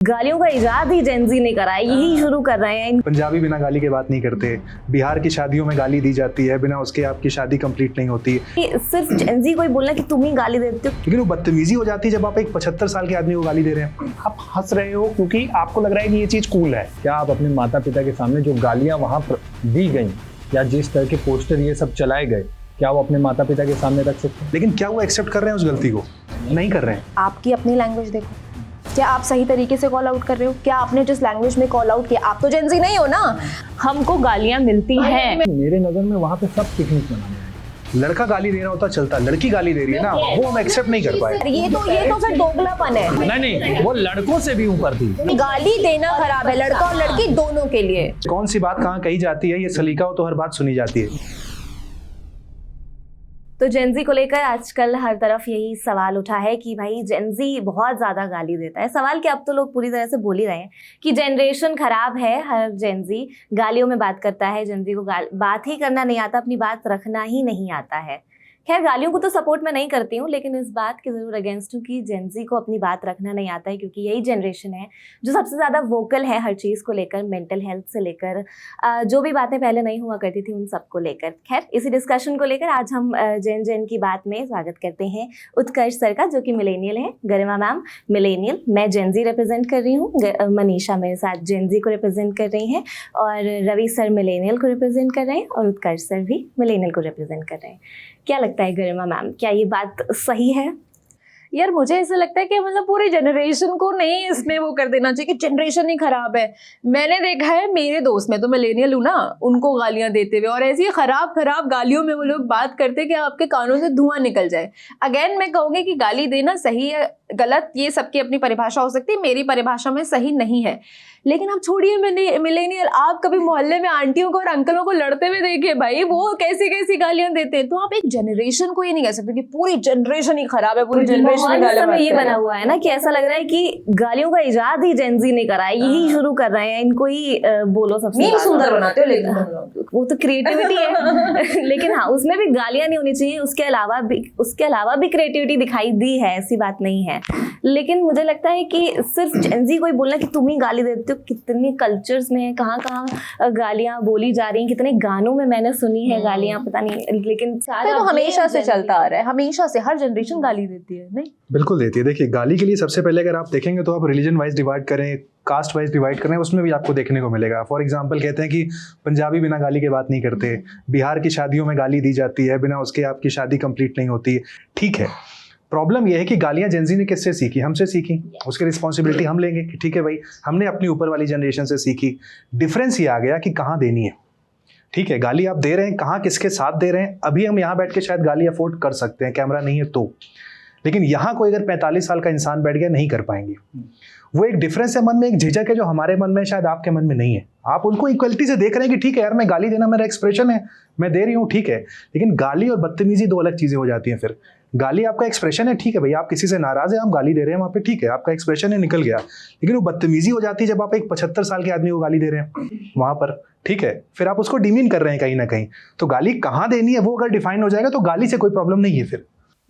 गालियों का इजाद ही जेन ज़ी ने करा है, यही शुरू कर रहे हैं। पंजाबी बिना गाली के बात नहीं करते, बिहार की शादियों में गाली दी जाती है, बिना उसके आपकी शादी कंप्लीट नहीं होती। सिर्फ जेन ज़ी को ही बोलना कि तुम ही गाली देते हो, लेकिन वो बदतमीजी हो जाती है जब आप एक 75 साल के आदमी को गाली दे रहे हैं। आप हंस रहे हो क्योंकि आपको लग रहा है कि ये चीज कूल है। क्या आप अपने माता पिता के सामने जो गालियां वहां पर दी गई या जिस तरह के पोस्टर ये सब चलाए गए, क्या वो अपने माता पिता के सामने रख सकते हैं? लेकिन क्या वो एक्सेप्ट कर रहे हैं उस गलती को? नहीं कर रहे हैं। आपकी अपनी लैंग्वेज देखो, क्या आप सही तरीके से कॉल आउट कर रहे हो? क्या आपने जिस लैंग्वेज में कॉल आउट किया, आप तो जेन ज़ी नहीं हो ना। हमको गालियां मिलती हैं। मेरे नजर में वहां पे सब पिकनिक मनाने आए। लड़का गाली दे रहा होता चलता, लड़की गाली दे रही है ना, वो हम एक्सेप्ट नहीं कर पाए। ये तो फिर दोगलापन है। नहीं, वो लड़कों से भी ऊपर थी। गाली देना खराब है, लड़का और लड़की दोनों के लिए। कौन सी बात कहाँ कही जाती है, ये सलीका हो तो हर बात सुनी जाती है। तो जेन ज़ी को लेकर आजकल हर तरफ यही सवाल उठा है कि भाई जेन ज़ी बहुत ज़्यादा गाली देता है। सवाल कि अब तो लोग पूरी तरह से बोल ही रहे हैं कि जनरेशन खराब है, हर जेन ज़ी गालियों में बात करता है, जेन ज़ी को बात ही करना नहीं आता, अपनी बात रखना ही नहीं आता है। खैर, गालियों को तो सपोर्ट मैं नहीं करती हूँ, लेकिन इस बात के ज़रूर अगेंस्ट हूँ कि जेन ज़ी को अपनी बात रखना नहीं आता है, क्योंकि यही जनरेशन है जो सबसे ज़्यादा वोकल है हर चीज़ को लेकर, मेंटल हेल्थ से लेकर जो भी बातें पहले नहीं हुआ करती थी उन सबको लेकर। खैर, इसी डिस्कशन को लेकर आज हम जेन की बात में स्वागत करते हैं उत्कर्ष सर का, जो कि मिलेनियल है, गरिमा मैम मिलेनियल, मैं जेन ज़ी रिप्रेजेंट कर रही हूँ, मनीषा मेरे साथ जेन ज़ी को रिप्रेजेंट कर रही हैं, और रवि सर मिलेनियल को रिप्रेजेंट कर रहे हैं, और उत्कर्ष सर भी मिलेनियल को रिप्रेजेंट कर रहे हैं। क्या लगता है गरिमा मैम, क्या ये बात सही है? यार, मुझे ऐसा लगता है कि मतलब पूरी जनरेशन को नहीं इसमें वो कर देना चाहिए कि जनरेशन ही खराब है। मैंने देखा है मेरे दोस्त, मैं तो मिलेनियल हूँ ना, उनको गालियां देते हुए, और ऐसी खराब खराब गालियों में वो लोग बात करते कि आपके कानों से धुआं निकल जाए। अगेन मैं कहूँगी कि गाली देना सही है गलत, ये सबकी अपनी परिभाषा हो सकती है, मेरी परिभाषा में सही नहीं है। लेकिन अब छोड़िए मिलेनियल, आप कभी मोहल्ले में आंटियों को और अंकलों को लड़ते हुए देखिए भाई, वो कैसी कैसी गालियां देते हैं। तो आप एक जनरेशन को ये नहीं कह सकते कि पूरी जनरेशन ही खराब है, पूरी जनरेशन ये बना हुआ है ना कि ऐसा लग रहा है कि गालियों का इजाद ही जेन ज़ी ने करा है, यही शुरू कर रहे हैं, इनको ही बोलो सबसे सुंदर बनाते हो। लेकिन वो तो क्रिएटिविटी है लेकिन हाँ, उसमें भी गालियां नहीं होनी चाहिए, उसके अलावा भी क्रिएटिविटी दिखाई दी है, ऐसी बात नहीं है। लेकिन मुझे लगता है कि सिर्फ जेन ज़ी को ही बोलना कि तुम ही गाली देते हो, कितनी कल्चर्स में कहाँ कहाँ गालियां बोली जा रही हैं, कितने गानों में मैंने सुनी है गालियां, पता नहीं, लेकिन तो हमेशा से चलता आ रहा है, हमेशा से हर जनरेशन गाली देती है। नहीं, बिल्कुल देती है। देखिए, गाली के लिए सबसे पहले अगर आप देखेंगे तो आप रिलीजन वाइज डिवाइड करें, कास्ट वाइज डिवाइड करें, उसमें भी आपको देखने को मिलेगा। फॉर एग्जांपल कहते हैं कि पंजाबी बिना गाली के बात नहीं करते, बिहार की शादियों में गाली दी जाती है, बिना उसके आपकी शादी कंप्लीट नहीं होती। ठीक है, प्रॉब्लम यह है कि गालियां जेन ज़ी ने किससे सीखी? हमसे सीखी। उसकी रिस्पॉन्सिबिलिटी हम लेंगे कि ठीक है भाई, हमने अपनी ऊपर वाली जनरेशन से सीखी। डिफरेंस ये आ गया कि कहाँ देनी है। ठीक है, गाली आप दे रहे हैं, कहाँ किसके साथ दे रहे हैं। अभी हम यहाँ बैठ के शायद गाली अफोर्ड कर सकते हैं, कैमरा नहीं है तो, लेकिन यहाँ कोई अगर 45 साल का इंसान बैठ गया, नहीं कर पाएंगे। वो एक डिफरेंस है मन में, एक झिझक है जो हमारे मन में शायद आपके मन में नहीं है। आप उनको इक्वलिटी से देख रहे हैं कि ठीक है यार, मैं गाली देना मेरा एक्सप्रेशन है, मैं दे रही हूँ, ठीक है। लेकिन गाली और बदतमीजी दो अलग चीजें हो जाती हैं। फिर गाली आपका एक्सप्रेशन है, ठीक है भाई, आप किसी से नाराज है, आप गाली दे रहे हैं वहाँ पे, ठीक है, आपका एक्सप्रेशन है, निकल गया। लेकिन वो बदतमीजी हो जाती है जब आप एक 75 साल के आदमी को गाली दे रहे हैं वहां पर, ठीक है, फिर आप उसको डिमीन कर रहे हैं कहीं ना कहीं। तो गाली कहाँ देनी है वो अगर डिफाइन हो जाएगा तो गाली से कोई प्रॉब्लम नहीं है फिर।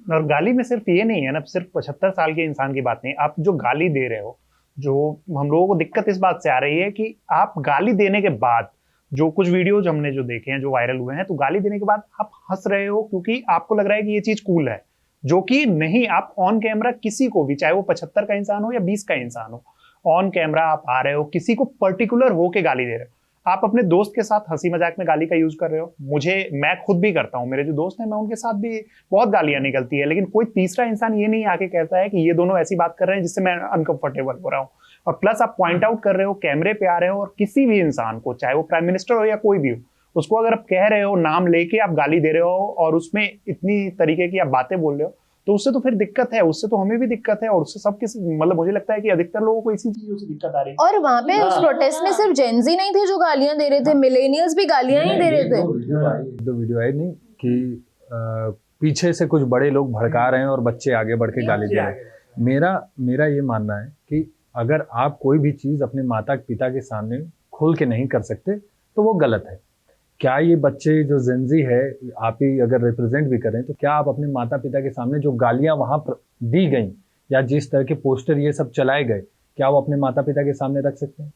और गाली में सिर्फ ये नहीं है ना, सिर्फ 75 साल के इंसान की बात नहीं, आप जो गाली दे रहे हो, जो हम लोगों को दिक्कत इस बात से आ रही है कि आप गाली देने के बाद, जो कुछ वीडियोज हमने जो देखे हैं, जो वायरल हुए हैं, तो गाली देने के बाद आप हंस रहे हो क्योंकि आपको लग रहा है कि ये चीज कूल है, जो कि नहीं। आप ऑन कैमरा किसी को भी, चाहे वो 75 का इंसान हो या 20 का इंसान हो, ऑन कैमरा आप आ रहे हो, किसी को पर्टिकुलर होके गाली दे रहे हो। आप अपने दोस्त के साथ हंसी मजाक में गाली का यूज कर रहे हो। मैं खुद भी करता हूँ, मेरे जो दोस्त हैं, मैं उनके साथ भी बहुत गालियां निकलती है, लेकिन कोई तीसरा इंसान ये नहीं आके कहता है कि ये दोनों ऐसी बात कर रहे हैं जिससे मैं अनकंफर्टेबल हो रहा हूँ। और प्लस आप पॉइंट आउट कर रहे हो, कैमरे पे आ रहे हो, और किसी भी इंसान को, चाहे वो प्राइम मिनिस्टर हो या कोई भी हो, उसको अगर आप कह रहे हो, नाम लेके आप गाली दे रहे हो और उसमें इतनी तरीके की आप बातें बोल रहे हो, तो उससे तो फिर दिक्कत है, उससे तो हमें भी दिक्कत है, और उससे सब किसी, मतलब मुझे लगता है कि अधिकतर लोगों को इसी चीजों से दिक्कत आ रही है। और वहाँ पे उस प्रोटेस्ट में सिर्फ जेन ज़ी नहीं थे जो गालियां दे रहे थे, मिलेनियल्स भी गालियां ही दे रहे थे। दो वीडियो आई नहीं कि पीछे से कुछ बड़े लोग भड़का रहे हैं और बच्चे आगे बढ़ के गाली दे रहे हैं। मेरा ये मानना है कि अगर आप कोई भी चीज अपने माता पिता के सामने खुल के नहीं कर सकते तो वो गलत है। क्या ये बच्चे जो जेन ज़ी है, आप ही अगर रिप्रेजेंट भी करें, तो क्या आप अपने माता पिता के सामने जो गालियां वहां पर दी गई या जिस तरह के पोस्टर ये सब चलाए गए, क्या वो अपने माता पिता के सामने रख सकते हैं?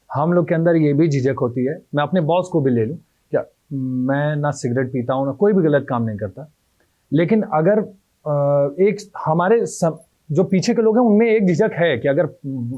हम लोग के अंदर ये भी झिझक होती है। मैं अपने बॉस को भी ले लूँ, क्या मैं ना सिगरेट पीता हूँ, ना कोई भी गलत काम नहीं करता, लेकिन अगर एक हमारे जो पीछे के लोग हैं उनमें एक झिझक है कि अगर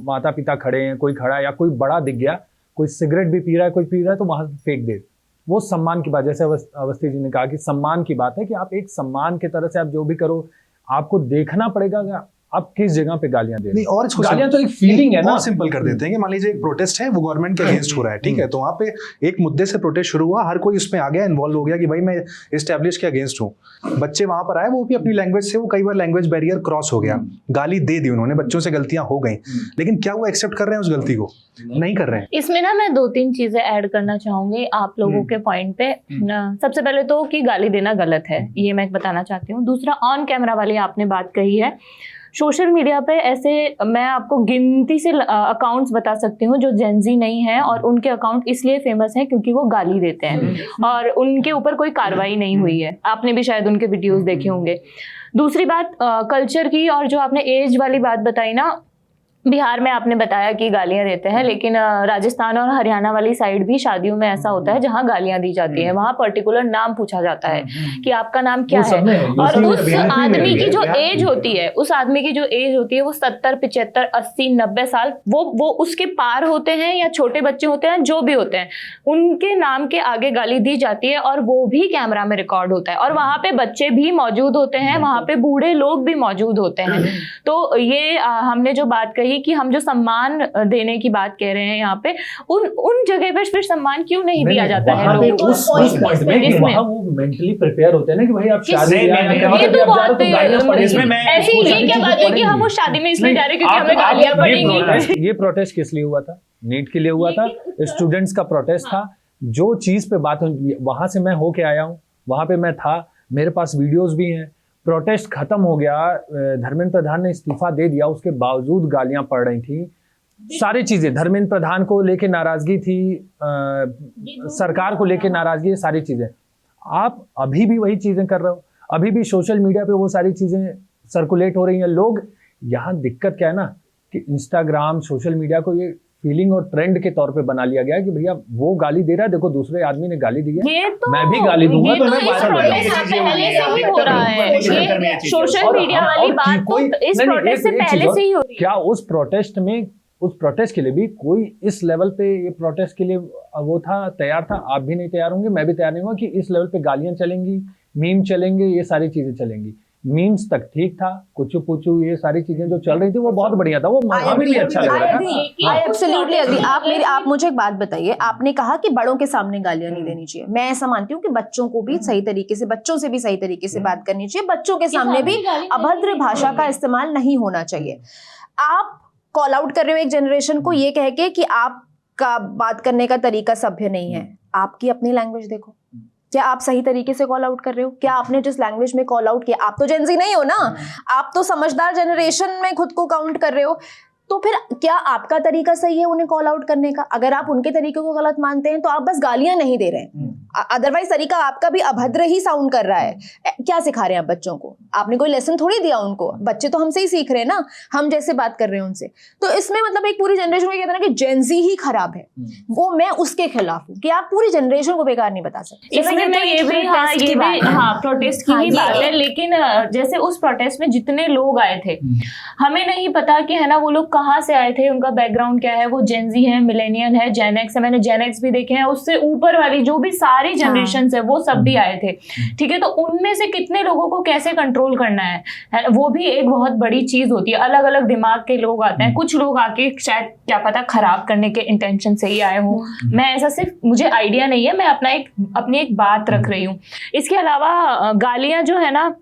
माता पिता खड़े हैं, कोई खड़ा है या कोई बड़ा दिख गया, कोई सिगरेट भी पी रहा है, कोई पी रहा है, तो वहां फेंक दे। वो सम्मान की बात, जैसे अवस्थी जी ने कहा कि सम्मान की बात है कि आप एक सम्मान की तरह से आप जो भी करो, आपको देखना पड़ेगा कि आप किस जगह पे गालियां दे रहे हैं। और इसको गालियां तो एक फीलिंग है ना। बहुत सिंपल कर देते हैं कि मान लीजिए एक प्रोटेस्ट है, वो गवर्नमेंट के अगेंस्ट हो रहा है, ठीक है, तो वहाँ पे एक मुद्दे से प्रोटेस्ट शुरू हुआ, हर कोई उसमें आ गया, इन्वॉल्व हो गया कि भाई मैं एस्टेब्लिश के अगेंस्ट हूँ। बच्चे वहां पर आए, वो भी अपनी लैंग्वेज से, वो कई बार लैंग्वेज बैरियर क्रॉस हो गया, गाली दे दी उन्होंने, बच्चों से गलतियां हो गई, लेकिन क्या वो एक्सेप्ट कर रहे हैं उस गलती को? नहीं कर रहे हैं। इसमें ना मैं 2-3 चीजें ऐड करना चाहूंगी आप लोगों के पॉइंट पे। सबसे पहले तो कि गाली देना गलत है, ये मैं बताना चाहती हूँ। दूसरा, ऑन कैमरा वाली आपने बात कही है, सोशल मीडिया पे ऐसे मैं आपको गिनती से अकाउंट्स बता सकती हूँ जो जेनजी नहीं है, और उनके अकाउंट इसलिए फेमस है क्योंकि वो गाली देते हैं और उनके ऊपर कोई कार्रवाई नहीं हुई है। आपने भी शायद उनके वीडियोस देखे होंगे। दूसरी बात कल्चर की, और जो आपने एज वाली बात बताई ना, बिहार में आपने बताया कि गालियां देते हैं, लेकिन राजस्थान और हरियाणा वाली साइड भी शादियों में ऐसा होता है जहां गालियां दी जाती है। वहां पर्टिकुलर नाम पूछा जाता है कि आपका नाम क्या है, और उस आदमी की जो एज होती है, उस आदमी की जो एज होती है वो 70, 75, 80, 90 साल, वो उसके पार होते हैं या छोटे बच्चे होते हैं, जो भी होते हैं, उनके नाम के आगे गाली दी जाती है और वो भी कैमरा में रिकॉर्ड होता है, और वहां पे बच्चे भी मौजूद होते हैं, वहां पे बूढ़े लोग भी मौजूद होते हैं। तो ये हमने जो बात कही कि हम जो सम्मान देने की बात कह रहे हैं यहाँ पे, उन जगह पे फिर सम्मान क्यों नहीं दिया जाता है लोगों को? उस पॉइंट में कि वहाँ वो मेंटली प्रिपेयर होते हैं ना कि भाई आप शादी में ये तो बहुत ऐसी ये क्या बात है कि हम उस शादी में इसलिए जा रहे हैं क्योंकि हमें गालियां पड़ेंगी। ये प्रोटेस्ट किस लिए हुआ था? नीट के लिए हुआ था, स्टूडेंट्स का प्रोटेस्ट था। जो चीज पे बात वहां से मैं होके आया हूँ, वहां पे मैं था, मेरे पास वीडियोस भी हैं। प्रोटेस्ट खत्म हो गया, धर्मेंद्र प्रधान ने इस्तीफा दे दिया, उसके बावजूद गालियां पड़ रही थी, सारी चीजें। धर्मेंद्र प्रधान को लेके नाराजगी थी, सरकार को लेके नाराजगी, सारी चीजें। आप अभी भी वही चीजें कर रहे हो, अभी भी सोशल मीडिया पे वो सारी चीजें सर्कुलेट हो रही हैं। लोग, यहाँ दिक्कत क्या है ना कि इंस्टाग्राम, सोशल मीडिया को ये फीलिंग और ट्रेंड के तौर पे बना लिया गया है कि भैया वो गाली दे रहा है, देखो दूसरे आदमी ने गाली दी है, तो मैं भी गाली दूंगा तो मैं वायरल हो पहले से ही हो रहा है। ये सोशल मीडिया वाली बात तो इस प्रोटेस्ट से पहले से ही हो रही है। क्या उस प्रोटेस्ट के लिए भी कोई इस लेवल पे, ये प्रोटेस्ट के लिए वो था, तैयार था? आप भी नहीं तैयार होंगे, मैं भी तैयार नहीं हुआ कि इस लेवल पे गालियां चलेंगी, मीम चलेंगे, ये सारी चीजें चलेंगी। मीम्स तक ठीक था, कुचू पुचू ये सारी चीजें जो चल रही थी वो बहुत बढ़िया था, वो हमें भी अच्छा लग रहा था। I absolutely agree. आप मुझे एक बात बताइए, आपने कहा कि बड़ों के सामने गालियां नहीं देनी चाहिए। मैं ऐसा मानती हूँ कि बच्चों को भी सही तरीके से, बच्चों से भी सही तरीके से बात करनी चाहिए। बच्चों के सामने भी अभद्र भाषा का इस्तेमाल नहीं होना चाहिए। आप कॉल आउट कर रहे हो एक जनरेशन को ये कह के कि आपका बात करने का तरीका सभ्य नहीं है। आपकी अपनी लैंग्वेज देखो, क्या आप सही तरीके से कॉल आउट कर रहे हो? क्या आपने जिस लैंग्वेज में कॉल आउट किया, आप तो जेनजी नहीं हो ना, आप तो समझदार जनरेशन में खुद को काउंट कर रहे हो, तो फिर क्या आपका तरीका सही है उन्हें कॉल आउट करने का? अगर आप उनके तरीके को गलत मानते हैं तो आप बस गालियां नहीं दे रहे हैं, अदरवाइज तरीका आपका भी अभद्र ही साउंड कर रहा है। क्या सिखा रहे हैं आप बच्चों को? आपने कोई लेसन थोड़ी दिया उनको, बच्चे तो हमसे ही सीख रहे हैं ना, हम जैसे बात कर रहे हैं उनसे। तो इसमें मतलब एक पूरी जनरेशन को कहते हैं ना कि जेनजी ही खराब है, वो मैं उसके खिलाफ हूँ कि आप पूरी जनरेशन को बेकार नहीं बता सकते। इसमें मैं ये भी प्रोटेस्ट की ही बात है, लेकिन जैसे उस प्रोटेस्ट में जितने लोग आए थे, हमें नहीं पता कि है ना वो लोग कहाँ से आए थे, उनका बैकग्राउंड क्या है, वो जेनजी है, मिलेनियल है, जेन एक्स है, मैंने जेन एक्स भी देखे हैं, उससे ऊपर वाली जो भी सारी जनरेशन है वो सब भी आए थे, ठीक है। तो उनमें से कितने लोगों को कैसे कंट्रोल करना है वो भी एक बहुत बड़ी चीज होती है। अलग अलग दिमाग के लोग आते हैं, कुछ लोग आके शायद क्या पता खराब करने के इंटेंशन से ही आए हों, मैं ऐसा सिर्फ मुझे आइडिया नहीं है, मैं अपनी एक बात रख रही हूँ। इसके अलावा गालियां जो है ना,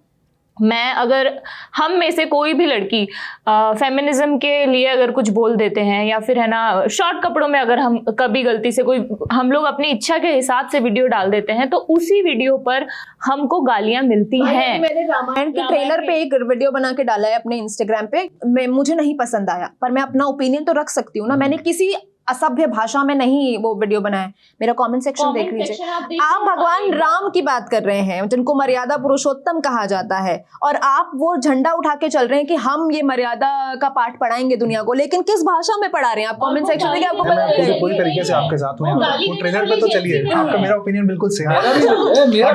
मैं अगर हम में से कोई भी लड़की फेमिनिज्म के लिए अगर कुछ बोल देते हैं या फिर है ना शॉर्ट कपड़ों में अगर हम कभी गलती से कोई हम लोग अपनी इच्छा के हिसाब से वीडियो डाल देते हैं तो उसी वीडियो पर हमको गालियां मिलती हैं। मैंने रामायण के ट्रेलर पे एक वीडियो बना के डाला है अपने इंस्टाग्राम पे, मुझे नहीं पसंद आया, पर मैं अपना ओपिनियन तो रख सकती हूँ ना। मैंने किसी असभ्य भाषा में नहीं वो वीडियो बनाए। मेरा कमेंट सेक्शन देख लीजिए। आप भगवान राम की बात कर रहे हैं जिनको मर्यादा पुरुषोत्तम कहा जाता है, और आप वो झंडा उठा के चल रहे हैं कि हम ये मर्यादा का पाठ पढ़ाएंगे दुनिया को, लेकिन किस भाषा में पढ़ा रहे हैं आप? कमेंट सेक्शन देखिए, आपको पता मैं पूरी तरीके से आपके साथ हूं। वो ट्रेलर पे तो चलिए, आपका मेरा ओपिनियन बिल्कुल सेम है।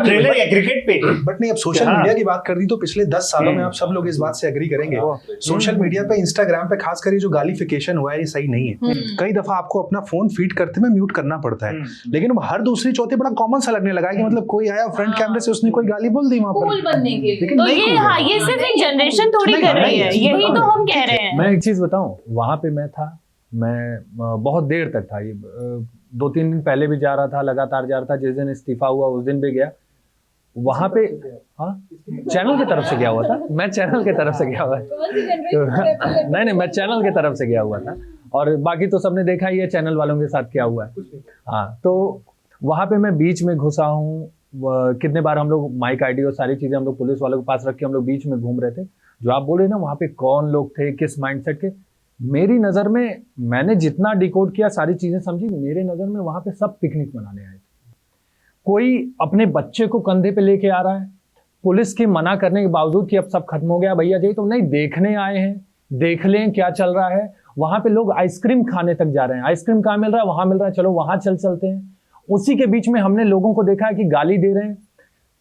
ट्रेलर या क्रिकेट पे, बट नहीं, अब सोशल मीडिया की बात कर दी तो पिछले 10 सालों में आप सब लोग इस बात से एग्री करेंगे, सोशल मीडिया पे, इंस्टाग्राम पे खासकर जो गालीफिकेशन हुआ है ये सही नहीं है। कई दफा आपको अपना फोन फीड करते में म्यूट करना पड़ता है, लेकिन अब हर दूसरी चौथी बड़ा कॉमन सा लगने लगा है कि मतलब कोई आया फ्रंट कैमरे से उसने कोई गाली बोल दी वहां पर बनने के लिए। तो ये हाँ, ये सिर्फ एक जनरेशन थोड़ी कर रही है, यही तो हम कह रहे हैं। मैं एक चीज बताऊं, वहां पे मैं था, मैं बहुत देर तक था, ये 2-3 दिन पहले भी जा रहा था, लगातार जा रहा था, जिस दिन इस्तीफा हुआ उस दिन भी गया वहां पे। हाँ, चैनल की तरफ से गया हुआ था, मैं चैनल की तरफ से गया हुआ नहीं, मैं चैनल की तरफ से गया हुआ था, और बाकी तो सबने देखा ही है चैनल वालों के साथ क्या हुआ है। हाँ, तो वहां पे मैं बीच में घुसा हूँ, कितने बार हम लोग माइक आईडी और सारी चीजें हम लोग पुलिस वालों के पास रख के हम लोग बीच में घूम रहे थे। जो आप बोले ना वहां पे कौन लोग थे, किस माइंडसेट के, मेरी नजर में, मैंने जितना डिकोड किया सारी चीजें समझी, मेरे नजर में वहां पे सब पिकनिक मनाने आए थे। कोई अपने बच्चे को कंधे पे लेके आ रहा है, पुलिस के मना करने के बावजूद कि अब सब खत्म हो गया भैया जी, तो नहीं, देखने आए हैं, देख लें क्या चल रहा है। वहां पे लोग आइसक्रीम खाने तक जा रहे हैं, आइसक्रीम कहाँ मिल रहा है, वहां मिल रहा है, चलो वहां चलते हैं। उसी के बीच में हमने लोगों को देखा है कि गाली दे रहे हैं।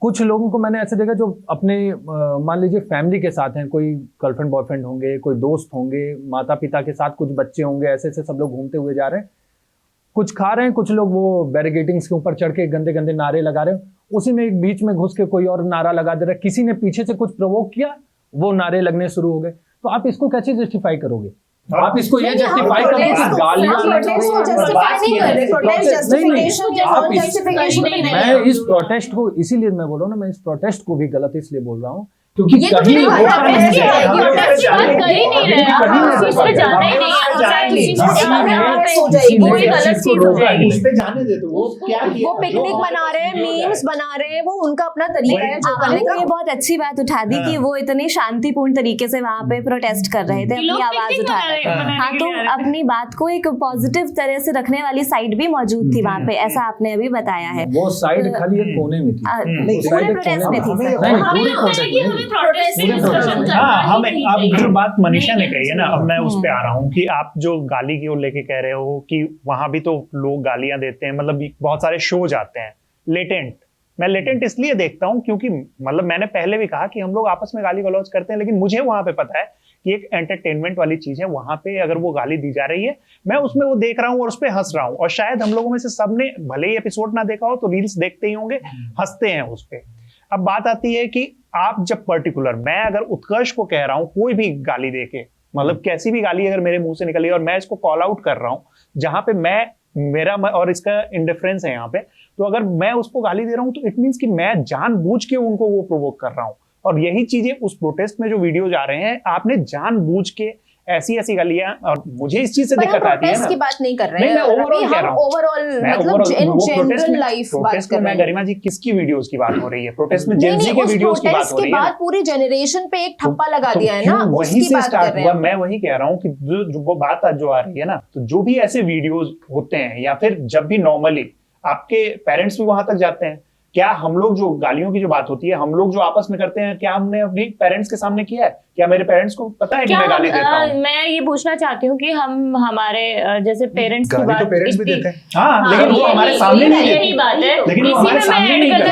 कुछ लोगों को मैंने ऐसे देखा जो अपने मान लीजिए फैमिली के साथ हैं, कोई गर्लफ्रेंड बॉयफ्रेंड होंगे, कोई दोस्त होंगे, माता पिता के साथ कुछ बच्चे होंगे, ऐसे सब लोग घूमते हुए जा रहे हैं, कुछ खा रहे हैं, कुछ लोग वो बैरिकेडिंग्स के ऊपर चढ़ के गंदे गंदे नारे लगा रहे हैं। उसी में एक बीच में घुस के कोई और नारा लगा दे रहा है, किसी ने पीछे से कुछ प्रोवोक किया, वो नारे लगने शुरू हो गए। तो आप इसको कैसे जस्टिफाई करोगे? आप इसको ये जस्टिफाई करोगे कि गालियां, मैं इस प्रोटेस्ट को, इसीलिए मैं बोल रहा हूँ ना, मैं इस प्रोटेस्ट को भी गलत इसलिए बोल रहा हूँ क्योंकि कहीं वो पिकनिक बना रहे हैं, मीम्स बना रहे हैं, वो उनका अपना तरीका है जो करने का। ये बहुत अच्छी बात उठा दी कि वो इतनी शांतिपूर्ण तरीके से वहाँ पे प्रोटेस्ट कर रहे थे, अपनी आवाज उठा रहे थे। हाँ, तो अपनी बात को एक पॉजिटिव तरह से रखने वाली साइड भी मौजूद थी वहाँ पे, ऐसा आपने अभी बताया है। वो साइड खाली एक कोने में थी, पूरे प्रोटेस्ट में थी। हाँ, हमें अब जो बात मनीषा ने कही है ना, अब मैं उस पे आ रहा हूँ कि आप जो गाली की ओर लेके कह रहे हो कि वहां भी तो लोग गालियां देते हैं, मतलब बहुत सारे शोज आते हैं लेटेंट। मैं लेटेंट इसलिए देखता हूँ क्योंकि मतलब मैंने पहले भी कहा कि हम लोग आपस में गाली गलौज करते हैं, लेकिन मुझे वहां पे पता है कि एक एंटरटेनमेंट वाली चीज है, वहां पे अगर वो गाली दी जा रही है, मैं उसमें वो देख रहा हूँ और उस पर हंस रहा हूँ। और शायद हम लोगों में से सबने भले ही एपिसोड ना देखा हो तो रील्स देखते ही होंगे, हंसते हैं उस पर। अब बात आती है कि आप जब पर्टिकुलर, मैं अगर उत्कर्ष को कह रहा हूं कोई भी गाली देके, मतलब कैसी भी गाली अगर मेरे मुंह से निकली और मैं इसको कॉल आउट कर रहा हूं, जहां पे मेरा और इसका इंडिफरेंस है यहाँ पे, तो अगर मैं उसको गाली दे रहा हूं तो इट मींस कि मैं जानबूझ के उनको वो प्रोवोक कर रहा हूं। और यही चीजें उस प्रोटेस्ट में जो वीडियो जा रहे हैं, आपने जानबूझ के ऐसी गालियां, और मुझे इस चीज से दिक्कत आती है ना, की बात नहीं कर रहे हैं, मैं ओवरऑल कह रहा हूं, ओवरऑल मतलब जनरल लाइफ बात कर रहे हैं। गरिमा जी, किसकी वीडियोस की बात हो रही है? प्रोटेस्ट में जेन जी के वीडियोस की बात हो रही है। बाद पूरी जनरेशन पे एक ठप्पा लगा दिया है ना, वहीं से स्टार्ट हुआ। मैं वही कह रहा हूँ कि जो वो बात आज जो आ रही है ना, तो जो भी ऐसे वीडियोस होते हैं, या फिर जब भी नॉर्मली आपके पेरेंट्स भी वहां तक जाते हैं, क्या हम लोग जो गालियों की जो बात होती है, हम लोग जो आपस में करते हैं, क्या हमने अपने पेरेंट्स के सामने किया है? क्या मेरे पेरेंट्स को पता है कि मैं गाली देता हूं? मैं ये पूछना चाहती हूँ कि हम हमारे जैसे पेरेंट्स की बात, तो पेरेंट्स भी देते हैं, हाँ, लेकिन वो हमारे सामने नहीं देते। यही बात है, लेकिन वो हमारे सामने नहीं देते।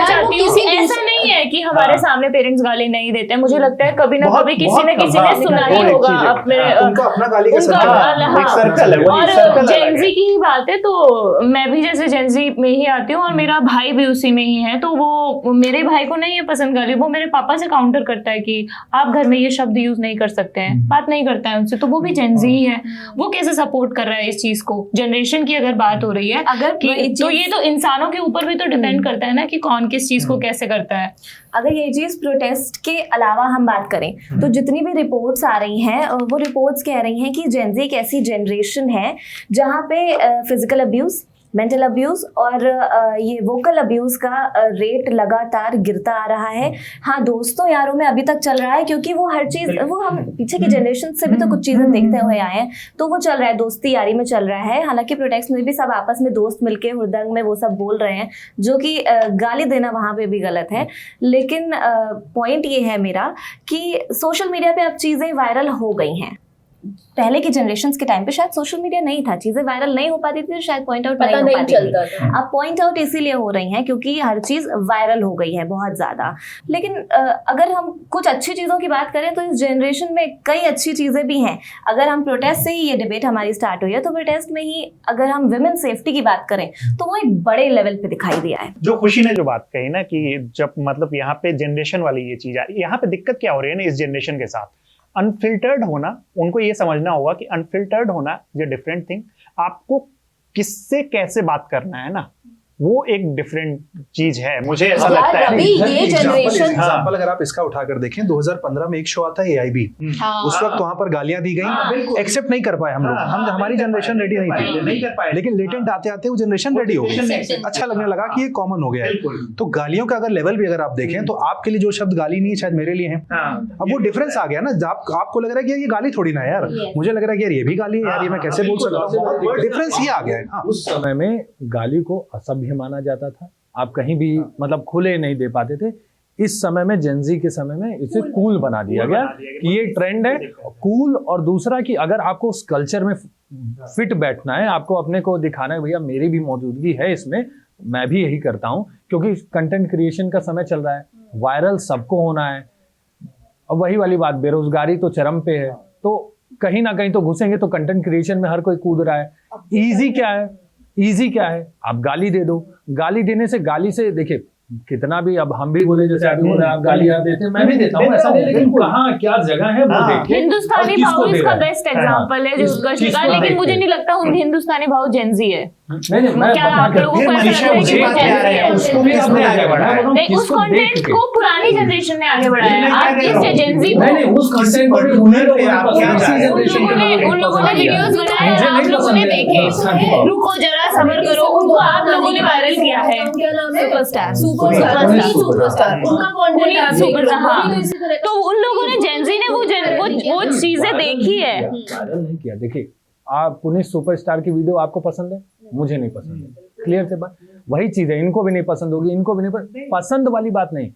ऐसा नहीं है कि हमारे सामने पेरेंट्स गाली नहीं देते। मुझे लगता है कभी ना कभी किसी न किसी ने सुना ही होगा अपने, उनका अपना गाली का सर्कल है। और जेनजी की ही बात है, तो मैं भी जैसे जेनजी में ही आती हूँ और मेरा भाई भी उसी में ही है, तो वो मेरे भाई को नहीं है पसंद गाली, वो मेरे पापा से काउंटर करता है कि आप घर में ये शब्द यूज नहीं कर सकते हैं, बात नहीं करता है उनसे, तो वो भी जेनजी ही है। वो कैसे सपोर्ट कर रहा है इस चीज को? जनरेशन की अगर बात हो रही है, अगर तो ये तो इंसानों के ऊपर भी तो डिपेंड करता है ना कि कौन किस चीज को कैसे करता है। अगर ये चीज प्रोटेस्ट के अलावा हम बात करें तो जितनी भी रिपोर्ट्स आ रही हैं, वो रिपोर्ट्स कह रही हैं कि जेनजी एक ऐसी जनरेशन है जहाँ पे फिजिकल अब्यूज, मेंटल अब्यूज़ और ये वोकल अब्यूज़ का रेट लगातार गिरता आ रहा है। हाँ, दोस्तों यारों में अभी तक चल रहा है, क्योंकि वो हर चीज़, वो हम पीछे की जनरेशन से भी तो कुछ चीज़ें देखते हुए आए हैं, तो वो चल रहा है, दोस्ती यारी में चल रहा है। हालांकि प्रोटेस्ट में भी सब आपस में दोस्त मिलके हुड़दंग में वो सब बोल रहे हैं, जो कि गाली देना वहाँ पे भी गलत है। लेकिन पॉइंट ये है मेरा कि सोशल मीडिया पे अब चीज़ें वायरल हो गई हैं। पहले की जनरेशन के टाइम पे शायद सोशल मीडिया नहीं था, चीजें वायरल नहीं हो पाती थी, शायद पॉइंट आउट नहीं हो पाती थी। अब पॉइंट आउट इसीलिए हो रही हैं क्योंकि हर चीज वायरल हो गई है बहुत ज्यादा। लेकिन अगर हम कुछ अच्छी चीजों की बात करें तो इस जनरेशन में कई अच्छी चीजें भी हैं। अगर हम प्रोटेस्ट से ही ये डिबेट हमारी स्टार्ट हुई है, तो प्रोटेस्ट में ही अगर हम विमेन सेफ्टी की बात करें तो वो एक बड़े लेवल पे दिखाई दिया है। जो खुशी ने जो बात कही ना कि जब मतलब यहाँ पे जनरेशन वाली ये चीज आ रही है, यहाँ पे दिक्कत क्या हो रही है ना इस जनरेशन के साथ, अनफिल्टर्ड होना। उनको ये समझना होगा कि अनफिल्टर्ड होना ये डिफरेंट थिंग, आपको किससे कैसे बात करना है ना, वो एक डिफरेंट चीज है, मुझे ऐसा लगता है। एग्जांपल अगर आप इसका उठाकर देखें, 2015 में एक शो आता है AIB, उस वक्त वहां पर गालियां दी गई, एक्सेप्ट नहीं कर पाए हम लोग, हम हमारी जनरेशन रेडी नहीं थी, लेकिन लेटेंट आते आते वो जनरेशन रेडी हो गई, अच्छा लगने लगा कि ये कॉमन हो गया है। तो गालियों का अगर लेवल भी अगर आप देखें तो आपके लिए जो शब्द गाली नहीं है शायद मेरे लिए है। अब वो डिफरेंस आ गया ना, आपको लग रहा है कि ये गाली थोड़ी ना है यार, मुझे लग रहा है कि यार ये भी गाली है यार, ये मैं कैसे बोल सकता हूँ, डिफरेंस ये आ गया है। उस समय में गाली को असभ्य माना जाता था, आप कहीं भी मतलब खुले नहीं दे पाते थे। इस समय में जेनजी के समय में इसे कूल बना दिया गया कि ये ट्रेंड है, कूल। और दूसरा कि अगर आपको उस कल्चर में फिट बैठना है, आपको अपने को दिखाना है भैया मेरी भी मौजूदगी है इसमें, मैं भी यही करता हूं, क्योंकि कंटेंट क्रिएशन का समय चल रहा है, वायरल सबको होना है। अब वही वाली बात, बेरोजगारी तो चरम पे है, तो कहीं ना कहीं तो घुसेंगे, तो कंटेंट क्रिएशन में हर कोई कूद रहा है। ईजी क्या है, ईजी क्या है, आप गाली दे दो। गाली देने से, गाली से देखिए कितना भी, अब हम भी बोले जैसे अभी बोले आप गाली आप देते हैं, मैं भी देता हूँ, ऐसा नहीं, लेकिन कहाँ क्या जगह है वो देखिए। हिंदुस्तानी भाव इसका बेस्ट एग्जांपल है जो उत्कर्ष का, लेकिन मुझे नहीं लगता हिंदुस्तानी भाव जेनजी है। नहीं, मैं क्या आप लोगों को ऐसा लगता है कि उसको भी हमने आगे बढ़ाया, उस कंटेंट को पुरानी जनरेशन ने आगे बढ़ाया है, आप किस जेनजी को, नहीं उस कंटेंट को भी उन्हीं लोगों ने उन लोगों ने वीडियोस बनाए, आप लोगों ने देखे, रुको जरा सब्र करो, उनको आप लोगों ने वायरल किया है। सुपरस्टार उनका कंटेंट सुपरस्टार, तो उन लोगों ने जेनजी ने वो चीजें देखी है। वायरल नहीं किया। देखिए आप पुनीत सुपरस्टार की वीडियो आपको पसंद है, मुझे नहीं पसंद है, क्लियर से बात। वही चीज है, इनको भी नहीं पसंद होगी, इनको भी नहीं पसंद वाली बात नहीं।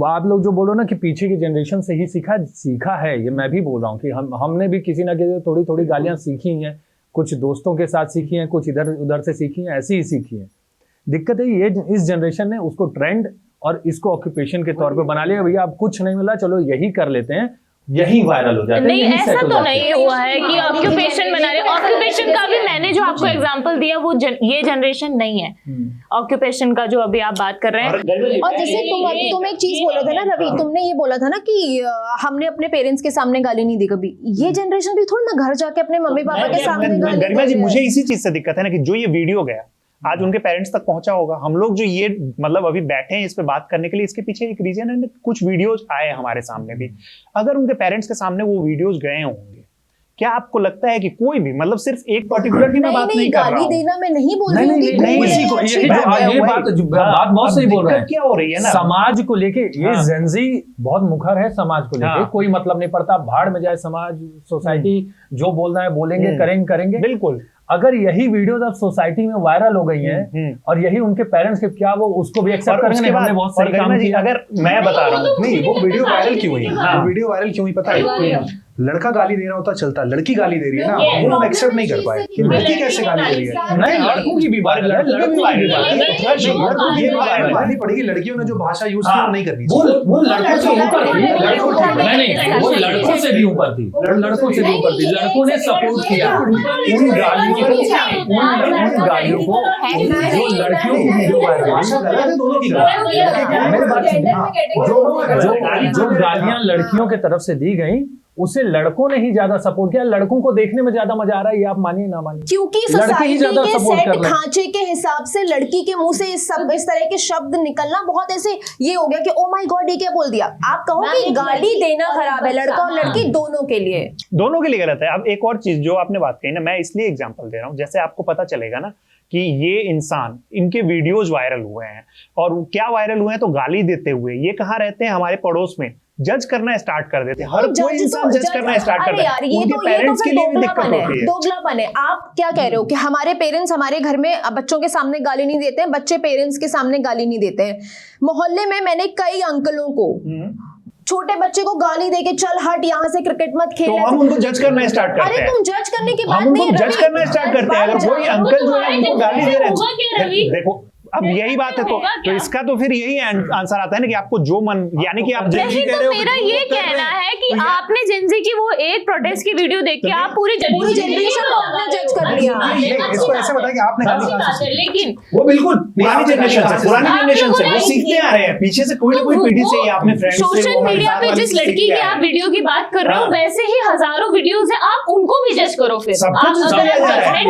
आप लोग जो बोलो ना कि पीछे की जनरेशन से ही सीखा है, ये मैं भी बोल रहा हूँ कि हमने भी किसी ना किसी थोड़ी थोड़ी गालियां सीखी हैं, कुछ दोस्तों के साथ सीखी हैं, कुछ इधर उधर से सीखी हैं, ऐसी ही सीखी हैं। दिक्कत है ये इस जनरेशन ने उसको ट्रेंड और इसको ऑक्यूपेशन के तौर पे बना लिया। भैया अब कुछ नहीं मिला, चलो यही कर लेते हैं, यही वायरल हो जाता है। नहीं, ऐसा तो नहीं हुआ है कि ऑक्यूपेशन बना रहे। ऑक्यूपेशन का भी मैंने जो आपको एग्जांपल दिया वो ये जनरेशन नहीं है ऑक्यूपेशन का जो अभी आप बात कर रहे हैं। और जैसे तुम एक चीज बोला था ना रवि, तुमने ये बोला था ना कि हमने अपने पेरेंट्स के सामने गाली नहीं दी कभी। ये जनरेशन भी थोड़ा ना घर जाके अपने मम्मी पापा के सामने गरिमा जी, मुझे इसी चीज से दिक्कत है ना कि जो ये वीडियो गया आज उनके पेरेंट्स तक पहुंचा होगा। हम लोग जो ये मतलब अभी बैठे हैं इस पे बात करने के लिए, इसके पीछे एक रीजन है, कुछ वीडियोज आए हमारे सामने भी। अगर उनके पेरेंट्स के सामने वो वीडियोज गए होंगे, क्या आपको लगता है कि कोई भी मतलब सिर्फ एक पर्टिकुलर की मैं बात नहीं कर रहा हूं, गाली देना मैं नहीं बोल रही हूं, ये बात बहुत सही बोल रहे हैं। क्या हो रही है ना समाज को लेके, ये जेनजी बहुत मुखर है समाज को लेके, कोई मतलब नहीं पड़ता, भाड़ में जाए समाज सोसाइटी, जो बोलना है बोलेंगे, करेंगे। बिल्कुल। अगर यही वीडियोस अब सोसाइटी में वायरल हो गई हैं और यही उनके पेरेंट्स के, क्या वो उसको भी एक्सेप्ट करेंगे? हमने बहुत सही काम किया। अगर मैं बता रहा हूँ, नहीं वो वीडियो वायरल क्यों हुई, वो वीडियो वायरल क्यों हुई पता है? लड़का गाली दे रहा होता चलता, लड़की गाली दे रही है ना, वो हम एक्सेप्ट नहीं कर पाए कि लड़की कैसे गाली दे रही है। नहीं, लड़कों की भी बात है, लड़कों की वायरल माननी पड़ेगी, लड़कियों ने जो भाषा यूज की वो नहीं करनी चाहिए। वो लड़कों से ऊपर थी, नहीं वो लड़कों से भी ऊपर थी, लड़कों से भी ऊपर थी। लड़कों ने सपोर्ट किया उन गालियों को, जो लड़कियों की वीडियो वायरल, दोनों की जो गालियां लड़कियों के तरफ से दी गई उसे लड़कों ने ही ज्यादा सपोर्ट किया। लड़कों को देखने में ज्यादा मजा आ रहा है, ये आप मानिए ना मानिए, क्योंकि सोसाइटी के सेट खांचे के हिसाब से लड़की के मुंह से इस तरह के शब्द निकलना बहुत ऐसे ये हो गया कि ओ माय गॉड ये क्या बोल दिया। आप कहो कि गाली देना खराब है, लड़का और लड़की दोनों के लिए गलत है। अब एक और चीज जो आपने बात कही ना, मैं इसलिए एग्जांपल दे रहा हूँ, जैसे आपको पता चलेगा ना कि ये इंसान, इनके वीडियोज वायरल हुए हैं, और क्या वायरल हुए हैं तो गाली देते हुए। ये कहाँ रहते हैं? हमारे पड़ोस में। जज करना स्टार्ट कर देते हैं, हर कोई इंसान जज करना स्टार्ट करता है। उनके पेरेंट्स के लिए भी दिक्कत होती है। दोगलापन है। आप क्या कह रहे हो कि हमारे पेरेंट्स हमारे घर में बच्चों के सामने गाली नहीं देते हैं, बच्चे पेरेंट्स के सामने गाली नहीं देते हैं। मोहल्ले में मैंने कई अंकलों को छोटे बच्चे को गाली देके चल हट यहाँ से, क्रिकेट मत खेल, तो हम उनको जज करना स्टार्ट करते हैं। अरे तुम जज करने की बात हम नहीं उनको है, जज करना स्टार्ट करते हैं। अगर कोई अंकल जो है उनको गाली दे रहे हैं, देखो अब यही बात है, तो इसका तो फिर यही आंसर आता है ना कि आपको जो मन, यानी कि आप नहीं, तो मेरा ये कहना है कि आपने जेंजी की वो एक प्रोटेस्ट की वीडियो देख के आप पूरी जनरेशन को आपने जज कर लिया। इसको ऐसे बताया कि आपने गाली कहाँ से, लेकिन वो बिल्कुल पुरानी जनरेशन से वो सीखते आ रहे हैं, पीछे से कोई ना कोई पीढ़ी से, आपने फ्रेंड्स से, सोशल मीडिया पे जिस लड़की की आप वीडियो की बात कर रहे हो वैसे ही हजारों वीडियोस है, आप उनको भी जज करो। फिर सब कुछ किया जा रहा है,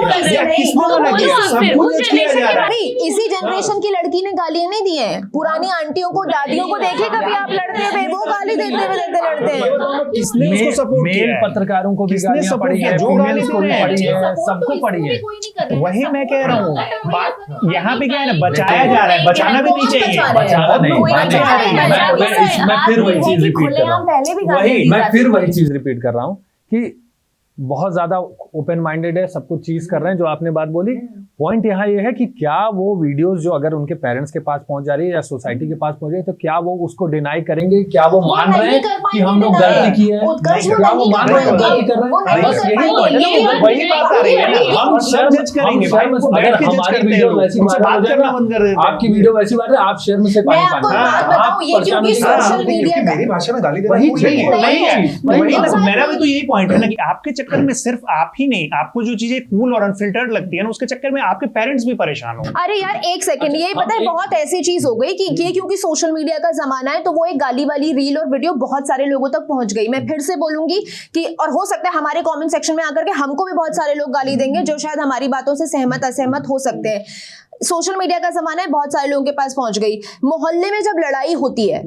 किसको मना किया? सब कुछ किया जा रहा है। इसी जनरेशन की लड़की ने गालियां नहीं दी हैं। पुरानी आंटियों को, दादियों को देखिए कभी आप लड़ते हुए, वो गाली देते हुए लड़ते हैं। किसने उसको सपोर्ट किया है? पत्रकारों को भी किसने गालियां सपोर्ट पड़ी किया? है, जो गाली फीमेल्स को भी दे रहे पड़ी हैं, है, सबको पड़ी है। वही मैं कह रहा हूँ, बात यहाँ पे क्या है ना, बचाया जा रहा है, बचाना भी नहीं चाहिए। बचाना नहीं, मैं फिर वही चीज रिपीट कर रहा हूँ, मैं फिर वही चीज रिपीट कर रहा हूँ कि बहुत ज्यादा ओपन माइंडेड है, सब कुछ चीज कर रहे हैं। जो आपने बात बोली, पॉइंट यहाँ ये है कि क्या वो वीडियोस जो अगर उनके पेरेंट्स के पास पहुंच जा रही है या सोसाइटी के पास पहुंच रही है, तो क्या वो उसको डिनाई करेंगे? क्या वो मान रहे हैं कि हम लोग गलती की है? क्या वो मान रहे हैं गलती कर रहे हैं? बस यही पॉइंट है, वही बात आ रही है ना, हम सब जज करेंगे भाई, उनको बैठ के जज करते हैं, उनसे बात करना बंद कर देते हैं। आपकी वीडियो वैसी बात है, आप शेर में से पानी मेरी भाषा में गाली देना वही कोई नहीं है। नहीं है, मेरा भी तो यही पॉइंट है ना कि आपके चक्कर में सिर्फ आप ही नहीं, आपको जो चीजें कूल और अनफिल्टर्ड लगती है ना, उसके चक्कर में आपके पेरेंट्स भी परेशान हो। अरे यार एक सेकंड, ये पता है बहुत ऐसी चीज हो गई कि ये क्योंकि सोशल मीडिया का जमाना है, तो वो एक गाली वाली रील और वीडियो बहुत सारे लोगों तक पहुंच गई। मैं फिर से बोलूंगी कि, और हो सकता है हमारे कमेंट सेक्शन में आकर के हमको भी बहुत सारे लोग गाली देंगे जो शायद हमारी बातों से सहमत असहमत हो सकते हैं। सोशल मीडिया का जमाना है, बहुत सारे लोगों के पास पहुंच गई। मोहल्ले में जब लड़ाई होती है,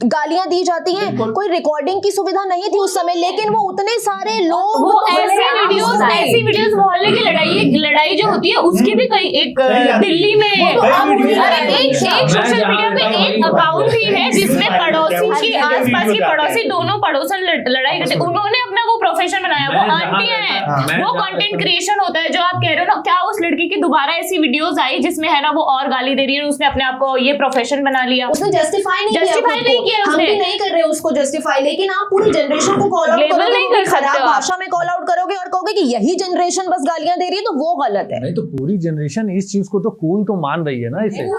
गालियां दी जाती हैं, कोई रिकॉर्डिंग की सुविधा नहीं थी उस समय, लेकिन वो उतने सारे लोग, वो ऐसी वीडियोस मोहल्ले की लड़ाई जो होती है उसकी भी कई, एक दिल्ली में एक सोशल मीडिया पे एक अकाउंट भी है जिसमें पड़ोसी की, आसपास की पड़ोसी, दोनों पड़ोसन लड़ाई करते। उन्होंने अपना वो प्रोफेशन बनाया, वो आंटियां हैं, वो कंटेंट क्रिएशन होता है जो आप कह रहे हो ना। क्या उस लड़की की दोबारा ऐसी वीडियोस आई जिसमें है ना वो और गाली दे रही है, उसने अपने आप को ये प्रोफेशन बना लिया? उसने जस्टिफाई नहीं किया, उसने। हम भी नहीं कर रहे उसको जस्टिफाई, लेकिन आप पूरी जनरेशन को कॉल आउट करोगे, खराब भाषा में कॉल आउट करोगे और कहोगे कि यही जनरेशन बस गालियां दे रही है, तो वो गलत है। नहीं तो पूरी जनरेशन इस चीज को तो कूल तो मान रही है ना, इसे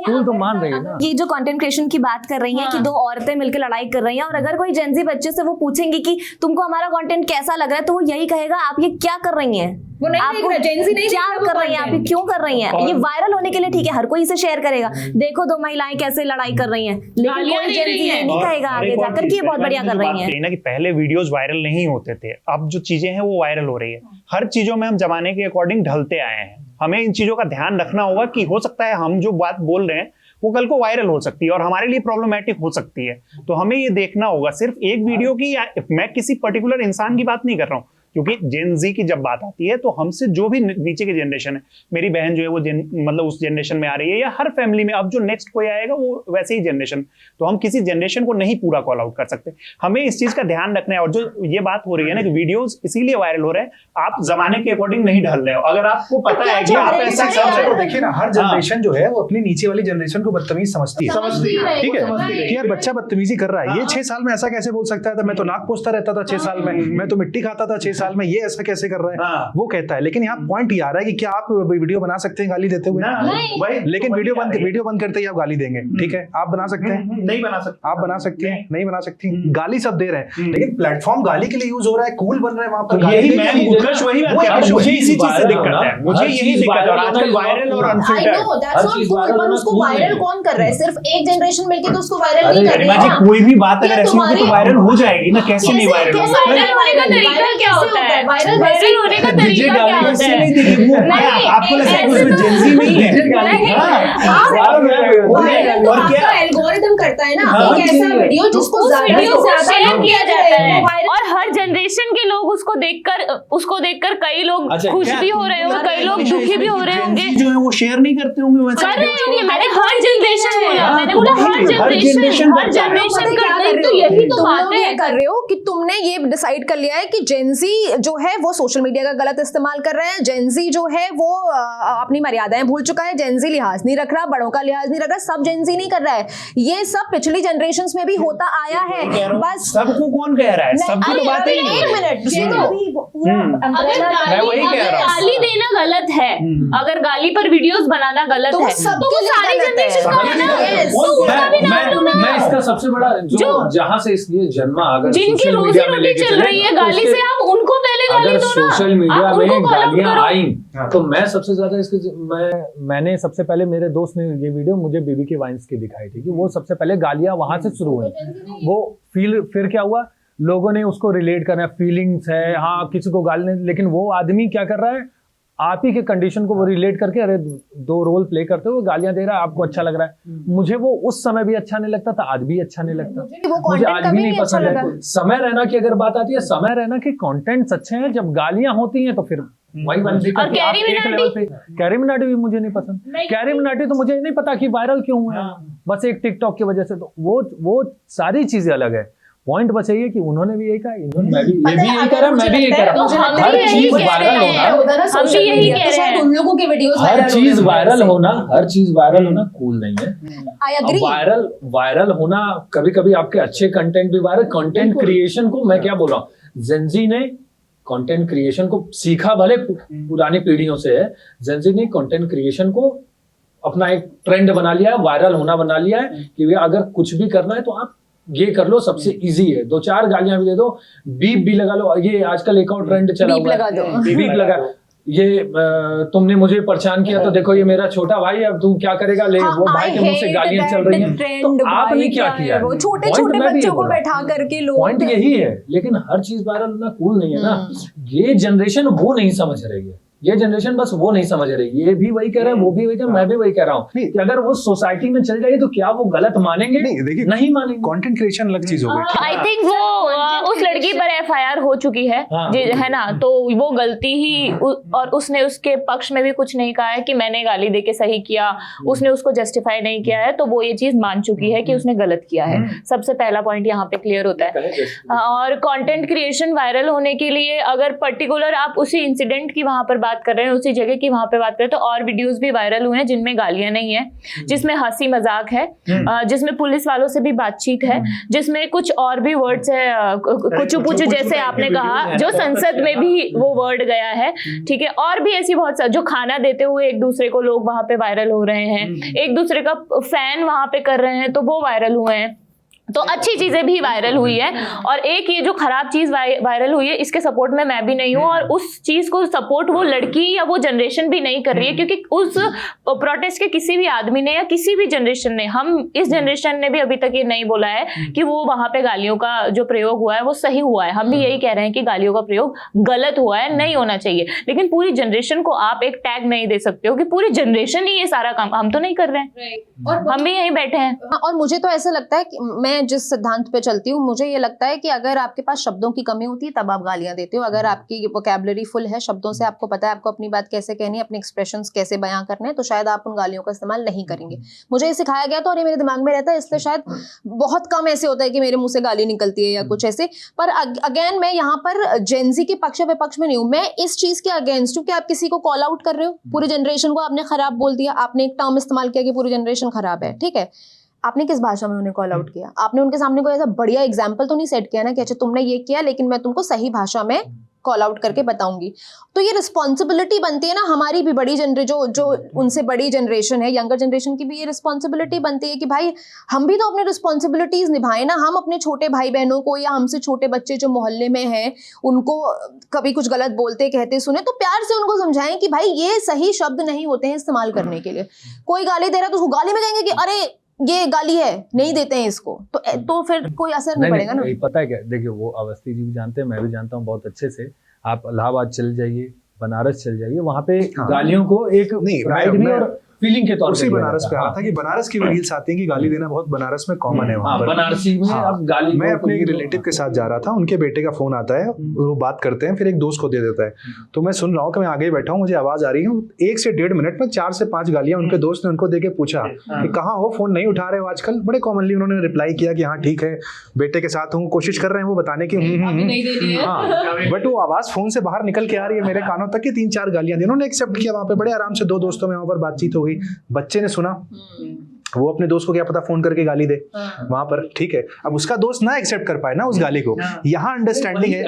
कूल तो मान रही है ना। ये जो कंटेंट क्रिएशन की बात कर रही हैं कि दो औरतें मिलकर लड़ाई कर रही हैं, और अगर कोई जेंजी बच्चे से वो पूछेंगे कि तुमको हमारा कंटेंट कैसा लग रहा है, तो वो यही कहेगा आप ये क्या कर रही हैं, वो नहीं देख रहा, जेंजी नहीं क्या कर रही हैं, आप ये क्यों कर रही हैं? ये वायरल होने के लिए ठीक है, हर कोई इसे शेयर करेगा, देखो दो महिलाएं कैसे लड़ाई कर रही हैं, लेकिन कोई जेंजी ये नहीं कहेगा आगे जाकर कि ये बहुत बढ़िया कर रही हैं। ना कि पहले वीडियोस वायरल नहीं होते थे, अब जो चीजें हैं वो वायरल हो रही है। हर चीजों में हम जमाने के अकॉर्डिंग ढलते आए हैं। हमें इन चीजों का ध्यान रखना होगा कि हो सकता है हम जो बात बोल रहे हैं वो कल को वायरल हो सकती है और हमारे लिए प्रॉब्लमेटिक हो सकती है। तो हमें ये देखना होगा, सिर्फ एक वीडियो की, या मैं किसी पर्टिकुलर इंसान की बात नहीं कर रहा हूँ, क्योंकि जेन जी की जब बात आती है तो हमसे जो भी नीचे की जनरेशन है, मेरी बहन जो है वो मतलब उस जनरेशन में आ रही है, या हर फैमिली में अब जो नेक्स्ट कोई आएगा वो वैसे ही जनरेशन, तो हम किसी जनरेशन को नहीं पूरा कॉल आउट कर सकते। हमें इस चीज का ध्यान रखना है। और जो ये बात हो रही है ना कि वीडियोस इसीलिए वायरल हो रहे हैं, आप जमाने के अकॉर्डिंग नहीं ढल रहे हो। अगर आपको पता है कि आप ऐसा कर रहे हो, देखिए ना, हर जनरेशन जो है वो अपनी नीचे वाली जनरेशन को बदतमीज समझती है, ठीक है कि यार बच्चा बदतमीजी कर रहा है, ये 6 साल में ऐसा कैसे बोल सकता है, मैं तो नाक पोंछता रहता था 6 साल में, मैं तो मिट्टी खाता था 6 साल में, ये ऐसा कैसे कर रहा है, वो कहता है। लेकिन यहाँ पॉइंट ये आ रहा है कि क्या आप वीडियो बना सकते हैं गाली देते हुए? लेकिन वीडियो बंद करते ही आप गाली देंगे, ठीक है, आप बना सकते हैं, नहीं बना सकते, आप बना सकते हैं, नहीं बना सकती, गाली सब दे रहे हैं, लेकिन प्लेटफॉर्म गाली के लिए यूज हो रहा है, कूल बन रहा है वहां पर। यही मैं उत्कर्ष वही बात कर रहा हूं, मुझे इसी चीज से दिक्कत है, मुझे यही दिक्कत है। आजकल वायरल और अनफिल्टर्ड, उसको वायरल कौन कर रहा है? सिर्फ एक जनरेशन मिलके तो उसको वायरल नहीं कर रही है। कोई भी बात अगर ऐसी होगी तो वायरल हो जाएगी ना, कैसे नहीं वायरल होगी? वायरल होने का तरीका क्या होता है? वायरल होने का तरीका क्या होता है? आपको लगता है कि उसमें जेंजी नहीं है? एल्गोरिथम करता है ना, हाँ, एक ऐसा वीडियो जिसको उस ज्यादा वीडियो से को ज्यादा शेयर लोग किया देख जाता रहे हैं, है वायरल और हर जनरेशन के लोग उसको देखकर कई लोग अच्छा, खुश क्या भी हो रहे होंगे, कई लोग दुखी भी हो रहे होंगे। जो है वो शेयर नहीं करते होंगे वैसे। कर रहे होंगे, मैंने हर जनरेशन बोला, हाँ, मैंने बोला हर जनरेशन करता है। करता है, तो यही तो तुम बात लोग है। ये कर रहे हो कि तुमने ये डिसाइड कर लिया है कि जेंजी जो है वो सोशल मीडिया का गलत इस्तेमाल कर रहे हैं, जेंजी जो है वो अपनी मर्यादाएं भूल चुका है, जेंजी लिहाज नहीं रख रहा, बड़ों का लिहाज नहीं रख रहा, सब जेंजी नहीं कर रहा है, ये सब पिछली जनरेशंस में भी होता आया है। बस सबको कौन कह रहा है, सबकी तो बात ही नहीं एक है। मिनट, ये तो अभी पूरा अगर मैं वही कह रहा हूँ। गाली देना गलत है, अगर गाली पर वीडियोस बनाना गलत तो वो है, सबके तो वो लिए सारी गलत है। जनरेशन का है ना, Yes. तो उसका भी नाम लो ना। मैं इसका सबसे बड़ा जो जहां से इसलिए जन्मा, अगर जिनकी सोशल रोजी मीडिया में रोटी लेके चल चले, रही है तो गाली उसके- से, आप उनको पहले गाली अगर दो ना, सोशल मीडिया आप में उनको call out गालियां करो। आई तो मैं सबसे ज्यादा इसके मैंने सबसे पहले, मेरे दोस्त ने ये वीडियो मुझे बीबी के वाइन्स की दिखाई थी कि वो सबसे पहले गालियां वहां से शुरू हुई। वो फिर क्या हुआ, लोगों ने उसको रिलेट करना, फीलिंग्स है, हाँ किसी को गाली नहीं, लेकिन वो आदमी क्या कर रहा है, आप ही के कंडीशन को वो रिलेट करके, अरे दो रोल प्ले करते हुए गालियां दे रहा है, आपको अच्छा लग रहा है। मुझे वो उस समय भी अच्छा नहीं लगता था, आज भी अच्छा नहीं लगता, वो मुझे कंटेंट आज कभी भी नहीं नहीं अच्छा पसंद लगा। है। समय रहना की अगर बात आती है, समय रहना के कंटेंट्स अच्छे हैं, जब गालियां होती हैं तो फिर वही वाली दिक्कत और कि आप कैरी एक मिनाटी? लेवल पे, कैरी मिनाटी भी मुझे नहीं पसंद। कैरी मिनाटी तो मुझे नहीं पता कि वायरल क्यों हुआ, बस एक टिकटॉक की वजह से, तो वो सारी चीजें अलग है। पॉइंट बस यही है कि उन्होंने भी यही कहा, मैं भी ये भी यही कह रहा, मैं भी यही कह रहा हूँ, हर चीज वायरल होना, हम भी यही कह रहे हैं। उन लोगों के वीडियोस हर चीज वायरल होना, हर चीज वायरल होना कूल नहीं है। आई अब एग्री। वायरल होना, कभी कभी आपके अच्छे कंटेंट भी वायरल, कंटेंट क्रिएशन को मैं क्या बोल रहा हूँ, जेंजी ने कंटेंट क्रिएशन को सीखा, भले पुरानी पीढ़ियों से है, जेंजी ने कंटेंट क्रिएशन को अपना एक ट्रेंड बना लिया है, वायरल होना बना लिया है कि अगर कुछ भी करना है तो आप ये कर लो, सबसे इजी है, दो चार गालियां भी दे दो, बीप भी लगा लो। ये आजकल एक और ट्रेंड चला बीप हुआ लगा दो। है, बीप लगा, ये तुमने मुझे परेशान किया तो देखो ये मेरा छोटा भाई है, अब तुम क्या करेगा, ले वो भाई के मुंह से गालियां चल रही हैं, तो आपने क्या किया है? वो छोटे Point छोटे मैं भी बच्चों ये को बोल रहा बैठा करके लोग, पॉइंट यही है, लेकिन हर चीज वायरल होना कूल नहीं है ना। ये जनरेशन वो नहीं समझ रही है, ये जनरेशन बस वो नहीं समझ रही, ये भी वही कह रहा है, वो भी वही कह रहा है, मैं भी वही कह रहा हूँ कि अगर वो सोसाइटी में चल जाए तो क्या वो गलत मानेंगे? नहीं, देखिए, नहीं मानेंगे। कंटेंट क्रिएशन अलग चीज हो गई। आई थिंक वो उस लड़की पर एफआईआर हो चुकी है, हाँ। है ना, तो वो गलती ही और उसने उसके पक्ष में भी कुछ नहीं कहा है कि मैंने गाली देके सही किया, उसने उसको जस्टिफाई नहीं किया है, तो वो ये चीज मान चुकी है कि उसने गलत किया है। सबसे पहला पॉइंट यहाँ पे क्लियर होता है। और कंटेंट क्रिएशन वायरल होने के लिए अगर पर्टिकुलर आप उसी इंसिडेंट की वहां पर बात कर रहे हैं, उसी जगह की वहां पे बात करें, तो और वीडियोस भी वायरल हुए हैं जिनमें गालियां नहीं है, जिसमें हंसी मजाक है, जिसमें पुलिस वालों से भी बातचीत है, जिसमें कुछ और भी वर्ड्स है, कुछ पुचू जैसे आपने कहा, जो संसद में भी वो वर्ड गया है, ठीक है। और भी ऐसी बहुत सारी, जो खाना देते हुए एक दूसरे को लोग वहां पे वायरल हो रहे हैं, एक दूसरे का फैन वहां पे कर रहे हैं, तो वो वायरल हुए हैं। तो अच्छी चीजें भी वायरल हुई है, और एक ये जो खराब चीज वायरल हुई है, इसके सपोर्ट में मैं भी नहीं हूँ, और उस चीज को सपोर्ट वो लड़की या वो जनरेशन भी नहीं कर रही है, क्योंकि उस प्रोटेस्ट के किसी भी आदमी ने या किसी भी जनरेशन ने, हम इस जनरेशन ने भी अभी तक ये नहीं बोला है कि वो वहां पे गालियों का जो प्रयोग हुआ है वो सही हुआ है। हम भी यही कह रहे हैं कि गालियों का प्रयोग गलत हुआ है, नहीं होना चाहिए, लेकिन पूरी जनरेशन को आप एक टैग नहीं दे सकते हो कि पूरी जनरेशन ही ये सारा काम, हम तो नहीं कर रहे हैं, और हम भी यहीं बैठे हैं। और मुझे तो ऐसा लगता है कि मैं जिस सिद्धांत पे चलती हूँ, मुझे ये लगता है कि अगर आपके पास शब्दों की कमी होती है तब आप गालियां देते हो, अगर आपकी वोकैबुलरी फुल है शब्दों से, आपको पता है आपको अपनी बात कैसे कहनी है, अपने एक्सप्रेशंस कैसे बयां करने हैं, तो शायद आप उन गालियों का इस्तेमाल नहीं करेंगे। मुझे ये सिखाया गया था और ये मेरे दिमाग में रहता है, इसलिए शायद बहुत कम ऐसे होता है कि मेरे मुंह से गाली निकलती है या कुछ ऐसे। पर अगेन मैं यहाँ पर जेनजी के पक्ष विपक्ष में नहीं हूँ, मैं इस चीज के अगेंस्ट हूँ कि आप किसी को कॉल आउट कर रहे हो, पूरी जनरेशन को आपने खराब बोल दिया, आपने एक टर्म इस्तेमाल किया कि पूरी जनरेशन खराब है, ठीक है। आपने किस भाषा में उन्हें कॉल आउट किया? आपने उनके सामने कोई ऐसा बढ़िया एग्जाम्पल तो नहीं सेट किया ना कि अच्छा तुमने ये किया लेकिन मैं तुमको सही भाषा में कॉल आउट करके बताऊंगी। तो ये रिस्पॉन्सिबिलिटी बनती है ना हमारी भी, बड़ी जो उनसे बड़ी जनरेशन है, यंगर जनरेशन की भी ये रिस्पॉन्सिबिलिटी बनती है कि भाई हम भी तो अपनी रिस्पॉन्सिबिलिटीज निभाएं ना। हम अपने छोटे भाई बहनों को या हमसे छोटे बच्चे जो मोहल्ले में हैं उनको कभी कुछ गलत बोलते कहते सुने तो प्यार से उनको समझाएं कि भाई ये सही शब्द नहीं होते हैं इस्तेमाल करने के लिए। कोई गाली दे रहा है तो उसको गाली में कहेंगे कि अरे ये गाली है, नहीं देते हैं इसको, तो फिर कोई असर नहीं पड़ेगा ना। पता है क्या, देखिए वो अवस्थी जी भी जानते हैं, मैं भी जानता हूँ बहुत अच्छे से। आप इलाहाबाद चल जाइए, बनारस चल जाइए, वहाँ पे गालियों को एक प्राइड भी और फीलिंग के तौर उसी पे बनारस पे आ रहा था कि बनारस की रील्स आती हैं कि गाली देना बहुत बनारस में कॉमन है वहाँ पर। बनारसी में हाँ, अब गाली मैं अपने एक रिलेटिव के साथ जा रहा था, उनके बेटे का फोन आता है, वो बात करते हैं, फिर एक दोस्त को दे देता है। तो मैं सुन रहा हूँ कि मैं आगे बैठा हूँ, मुझे आवाज आ रही है, 1 से 1.5 मिनट में 4 से 5 गालियां उनके दोस्त ने उनको देके पूछा कि कहाँ हो, फोन नहीं उठा रहे हो आजकल। बड़े कॉमनली उन्होंने रिप्लाई किया कि हाँ ठीक है, बेटे के साथ हूँ, कोशिश कर रहे हैं वो बताने की हाँ, बट वो आवाज फोन से बाहर निकल के आ रही है मेरे कानों तक कि 3-4 गालियां दी। उन्होंने एक्सेप्ट किया, वहाँ पे बड़े आराम से 2 दोस्तों में वहाँ पर बातचीत हो गई। बच्चे ने सुना, वो अपने दोस्त को क्या पता फोन करके गाली दे वहां पर, ठीक है। अब उसका दोस्त ना एक्सेप्ट कर पाए ना उस गाली को, यहाँ अंडरस्टैंडिंग है।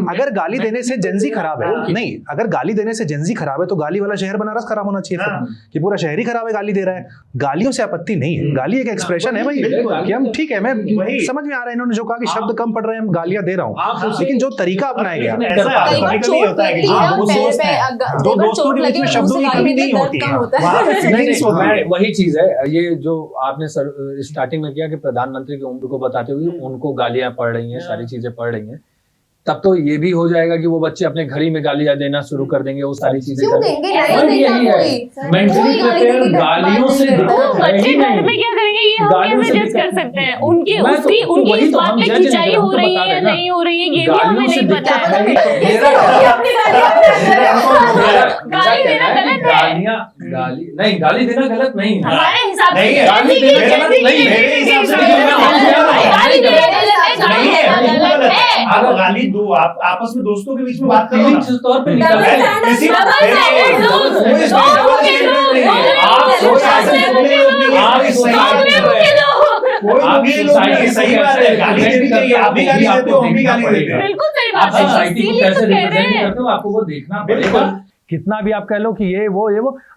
अगर गाली देने से जेंजी खराब है, नहीं, अगर गाली देने से जेंजी खराब है तो गाली वाला शहर बनारस खराब होना चाहिए था कि पूरा शहर ही खराब है, गाली दे रहा है। गालियों से आपत्ति नहीं है, गाली एक एक्सप्रेशन है भाई कि हम, ठीक है, मैं समझ में आ रहा है इन्होंने जो कहा कि शब्द कम पड़ रहे हैं, गालियां दे रहा हूँ, लेकिन जो तरीका अपनाया गया, दो दोस्तों के बीच में शब्दों की कमी नहीं होती है, वही चीज है। ये जो आपने स्टार्टिंग में किया कि प्रधानमंत्री की उम्र को बताते हुए उनको गालियां पड़ रही हैं, सारी चीजें पड़ रही हैं, तब तो ये भी हो जाएगा कि वो बच्चे अपने घर ही में गालियां देना शुरू कर देंगे, वो सारी चीजें मेंटली प्रिपेयर गालियों से बच्चे घर में क्या करेंगे ये हम कैसे जज कर सकते हैं? उनकी उसकी उनकी इस बात पे खिंचाई हो रही है या नहीं हो रही है ये भी हमें नहीं पता है। गाली देना गलत है, गाली नहीं, गाली देना गलत नहीं, हमारे हिसाब से गाली देना गलत नहीं, मेरे हिसाब से गाली देना गलत है। आप गाली दो, आप आपस में दोस्तों के बीच में बात करो ना, इस तौर पे निकल सही बात है, गाली देनी चाहिए, आप भी गाली देते हो, हम भी गाली देते हैं। बिल्कुल सही आप बात है, सोसाइटी को इसीलिए कैसे तो कह रहे रिप्रेजेंट हैं। करते हो, आपको वो देखना पड़ेगा। कितना भी आप कह लो कि ये वो,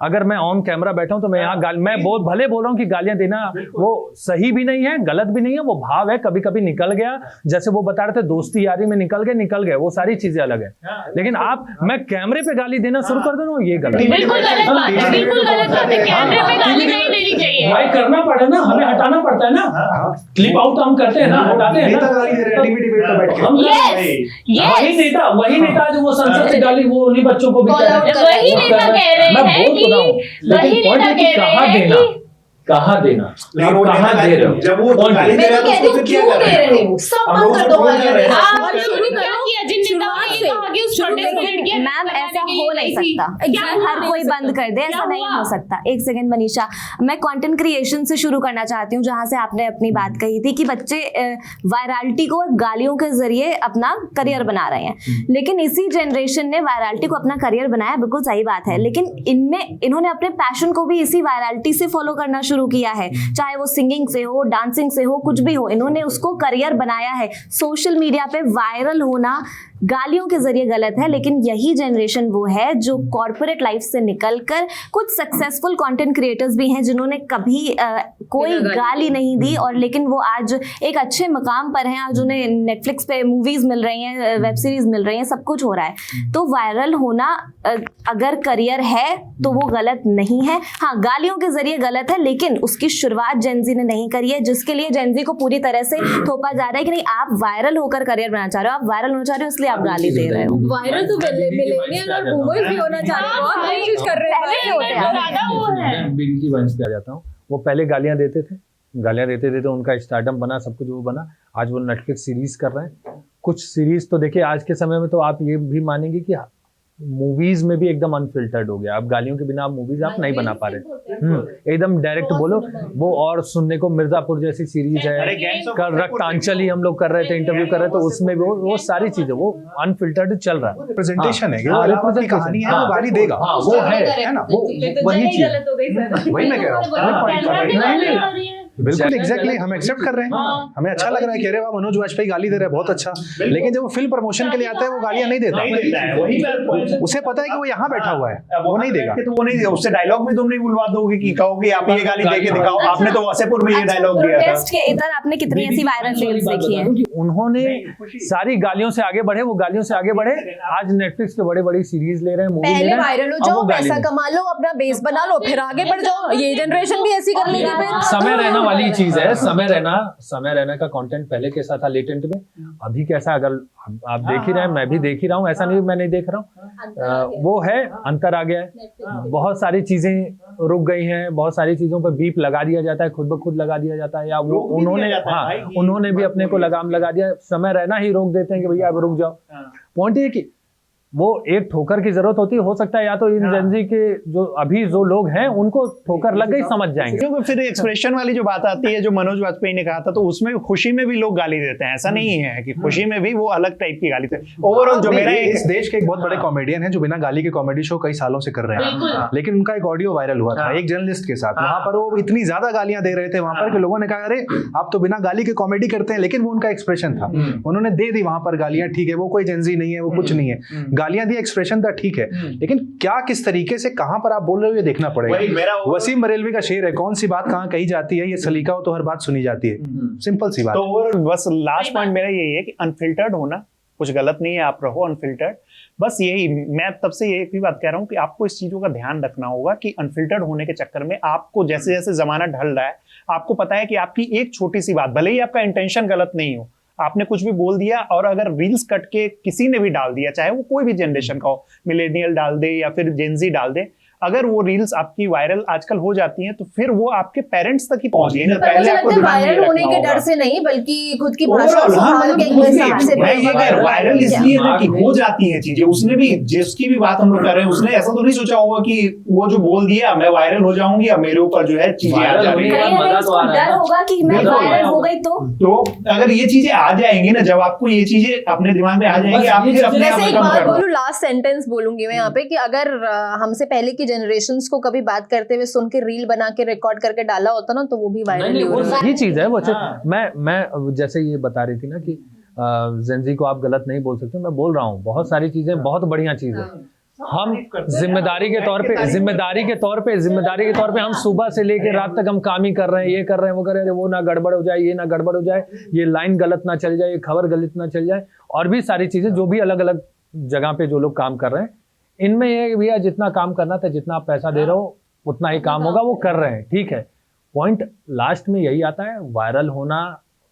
अगर मैं ऑन कैमरा बैठा हूं तो मैं यहाँ मैं भले बोल रहा हूँ कि गालियां देना वो सही भी नहीं है, गलत भी नहीं है, वो भाव है, कभी कभी निकल गया, जैसे वो बता रहे थे दोस्ती यारी में निकल गए, वो सारी चीजें अलग है। लेकिन आप मैं कैमरे पे गाली देना शुरू कर दूं, ये गलत है, बिल्कुल गलत बात है, बिल्कुल गलत बात है। कैमरे पे गाली नहीं देनी चाहिए भाई, करना पड़े ना, हमें हटाना पड़ता है ना, क्लिप आउट हम करते हैं ना, हटाते हैं ना, वही नेता जो वो संसद से गाली वो उन्हीं बच्चों को भी वही नेता कह रहे हैं कि वही नेता कह रहे हैं कि कहाँ देना, लेकिन वो कहाँ दे रहे हो, जब वो गाली दे रहा है तो उसको क्या कर रहे हो? आप शुरू करो कि अजिन नेता ने ये कहा कि उस प्रोटेस्ट के मैम ऐसा हो नहीं सकता, हर कोई बंद कर दे, ऐसा नहीं हो सकता। एक सेकंड मनीषा, मैं कंटेंट क्रिएशन से शुरू करना चाहती हूँ, जहाँ से आपने अपनी बात कही थी कि बच्चे वायरलिटी को गालियों के जरिए अपना करियर बना रहे हैं, लेकिन इसी जनरेशन ने वायरलिटी को अपना करियर बनाया, बिल्कुल सही बात है, लेकिन इन्होंने अपने पैशन को भी इसी वायरलिटी से फॉलो करना शुरू किया है, चाहे वो सिंगिंग से हो, डांसिंग से हो, कुछ भी हो, इन्होंने उसको करियर बनाया है। सोशल मीडिया पे वायरल होना गालियों के जरिए गलत है, लेकिन यही जनरेशन वो है जो कॉर्पोरेट लाइफ से निकलकर, कुछ सक्सेसफुल कंटेंट क्रिएटर्स भी हैं जिन्होंने कभी कोई गाली नहीं दी, और लेकिन वो आज एक अच्छे मकाम पर हैं, आज उन्हें नेटफ्लिक्स पे मूवीज मिल रही हैं, वेब सीरीज मिल रही हैं, सब कुछ हो रहा है। तो वायरल होना अगर करियर है तो वो गलत नहीं है। हाँ, गालियों के जरिए गलत है, लेकिन उसकी शुरुआत जेनजी ने नहीं करी है, जिसके लिए जेनजी को पूरी तरह से थोपा जा रहा है कि नहीं, आप वायरल होकर करियर बनाना चाह रहे हो, आप वायरल होना चाह रहे हो, इसलिए आप गाली दे रहे हो। वायरल तो मिलेनियल और बूमर्स भी होना चाह रहे हैं, बहुत कोशिश कर रहे हैं। बिल्की वंश पे आ जाता हूँ, वो पहले गालियां देते थे तो उनका स्टार्टअप बना, सब कुछ वो बना, आज वो नेटफ्लिक्स सीरीज कर रहे हैं। कुछ सीरीज तो देखिए आज के समय में तो आप ये भी मानेंगे कि मूवीज में भी एकदम अनफिल्टर्ड हो गया, अब गालियों के बिना आप मूवीज आप नहीं बना पा रहे, एकदम डायरेक्ट बोलो वो। और सुनने को मिर्जापुर जैसी सीरीज है, कल रक्तांचल ही हम लोग कर रहे थे, इंटरव्यू कर रहे थे, उसमें भी वो सारी चीजें वो अनफिल्टर्ड चल रहा है, प्रेजेंटेशन है, कहानी है, वो गाली देगा, वो है ना, वो वही चीज, वही मैं कह रहा हूँ। बिल्कुल एग्जैक्टली, हम एक्सेप्ट कर रहे हैं, हमें अच्छा लग रहा है, कह रहे वाह मनोज वाजपेयी गाली दे रहे हैं, बहुत अच्छा, लेकिन जब वो फिल्म प्रमोशन के लिए आता है वो गालियां नहीं देता, उसे पता है कि वो यहाँ बैठा हुआ है, वो नहीं देगा, तो वो नहीं, उससे डायलॉग भी तुम नहीं बुलवा दोगे कि कहोगे आप ये गाली दे के दिखाओ, आपने तो वासेपुर में ये डायलॉग दिया था। प्रोटेस्ट के इधर आपने कितनी ऐसी वायरल रील्स देखी हैं? उन्होंने सारी गालियों से आगे बढ़े, वो गालियों से आगे बढ़े, आज नेटफ्लिक्स पे बड़ी सीरीज ले रहे हैं, मूवी ले रहे हैं, पहले वायरल हो जाओ, पैसा कमा लो, अपना बेस बना लो, फिर आगे बढ़ जाओ। ये जनरेशन भी ऐसी कर लेगी, समय रहना वाली चीज है। समय रैना का कंटेंट पहले कैसा था लेटेंट में, अभी कैसा, अगर आप देख ही रहे हैं, मैं भी देख ही रहा हूँ, ऐसा नहीं मैं नहीं देख रहा हूँ, वो है, अंतर आ गया है। बहुत सारी चीजें रुक गई हैं, बहुत सारी चीजों पर बीप लगा दिया जाता है, खुद ब खुद लगा दिया जाता है, या वो उन्होंने भी अपने को लगाम लगा दिया। समय रहना ही रोक देते हैं कि भैया अब रुक जाओ। पॉइंट ये कि वो एक ठोकर की जरूरत होती है, हो सकता है या तो इन जेनजी के जो अभी जो लोग हैं उनको ठोकर लग गई, समझ जाएंगे। क्योंकि फिर एक्सप्रेशन वाली जो बात आती है, जो मनोज वाजपेयी ने कहा था, तो उसमें खुशी में भी लोग गाली देते हैं, ऐसा नहीं है कि खुशी में भी वो अलग टाइप की गाली देते। ओवरऑल जो मेरा इस देश के एक बहुत बड़े कॉमेडियन है जो बिना गाली के कॉमेडी शो कई सालों से कर रहे हैं, लेकिन उनका एक ऑडियो वायरल हुआ था एक जर्नलिस्ट के साथ, वहां पर वो इतनी ज्यादा गालियां दे रहे थे वहां पर कि लोगों ने कहा अरे आप तो बिना गाली के कॉमेडी करते हैं, लेकिन वो उनका एक्सप्रेशन था, उन्होंने दे दी वहां पर गालियां, ठीक है वो कोई जेनजी नहीं है, वो कुछ नहीं है, गालियां दी, एक्सप्रेशन था, ठीक है, लेकिन क्या किस तरीके से कहां पर आप बोल रहे हो ये देखना पड़ेगा। वसीम बरेलवी का शेर है, कौन सी बात कहां कही जाती है, ये सलीका हो तो हर बात सुनी जाती है, सिंपल सी बात। तो बस लास्ट पॉइंट मेरा यही है कि अनफिल्टर्ड होना कुछ गलत नहीं है, आप रहो अनफिल्टर्ड, बस यही मैं तब से ये भी बात कह रहा हूँ कि आपको इस चीजों का ध्यान रखना होगा कि अनफिल्टर्ड होने के चक्कर में आपको जैसे जैसे जमाना ढल रहा है, आपको पता है कि आपकी एक छोटी सी बात, भले ही आपका इंटेंशन गलत नहीं हो, आपने कुछ भी बोल दिया और अगर रील्स कट के किसी ने भी डाल दिया, चाहे वो कोई भी जनरेशन का हो, मिलेनियल डाल दे या फिर जेनजी डाल दे, अगर वो रील्स आपकी वायरल आजकल हो जाती हैं तो फिर वो आपके पेरेंट्स तक ही पहुंची है। पहले आपको वायरल होने के डर से नहीं, बल्कि खुद की भाषा संभाल के हिसाब से वायरल इसलिए ना कि हो जाती हैं चीजें, उसने भी जिसकी भी बात हम लोग कर रहे हैं उसने ऐसा तो नहीं सोचा होगा कि वो जो बोल दिया मैं वायरल हो जाऊंगी, अब मेरे ऊपर जो है चीजें आ जा रही है, डर होगा कि मैं वायरल हो गई तो अगर ये चीजें आ जाएंगी ना, जब आपको ये चीजें अपने दिमाग में आ जाएंगी, आप फिर अपने आप वैसे एक कम बात कर बोलूं, लास्ट सेंटेंस बोलूंगी मैं यहाँ पे कि अगर हमसे पहले की जनरेशंस को कभी बात करते हुए सुन के रील बना के रिकॉर्ड करके डाला होता ना, तो वो भी वायरल ही हो रहा है। ये चीज है वो। मैं जैसे ये बता रही थी ना कि जेनजी को आप गलत नहीं बोल सकते, मैं बोल रहा हूँ बहुत सारी चीजें बहुत बढ़िया चीज है। हम जिम्मेदारी के तौर पे हम सुबह से लेकर रात तक हम काम ही कर रहे हैं, ये कर रहे हैं, वो कर रहे हैं, वो ना गड़बड़ हो जाए, ये ना गड़बड़ हो जाए, ये लाइन गलत ना चल जाए, ये खबर गलत ना चल जाए, और भी सारी चीजें जो भी अलग अलग जगह पे जो लोग काम कर रहे हैं, इनमें ये भैया जितना काम करना था, जितना आप पैसा दे रहे हो उतना ही काम होगा, वो कर रहे हैं, ठीक है। पॉइंट लास्ट में यही आता है, वायरल होना,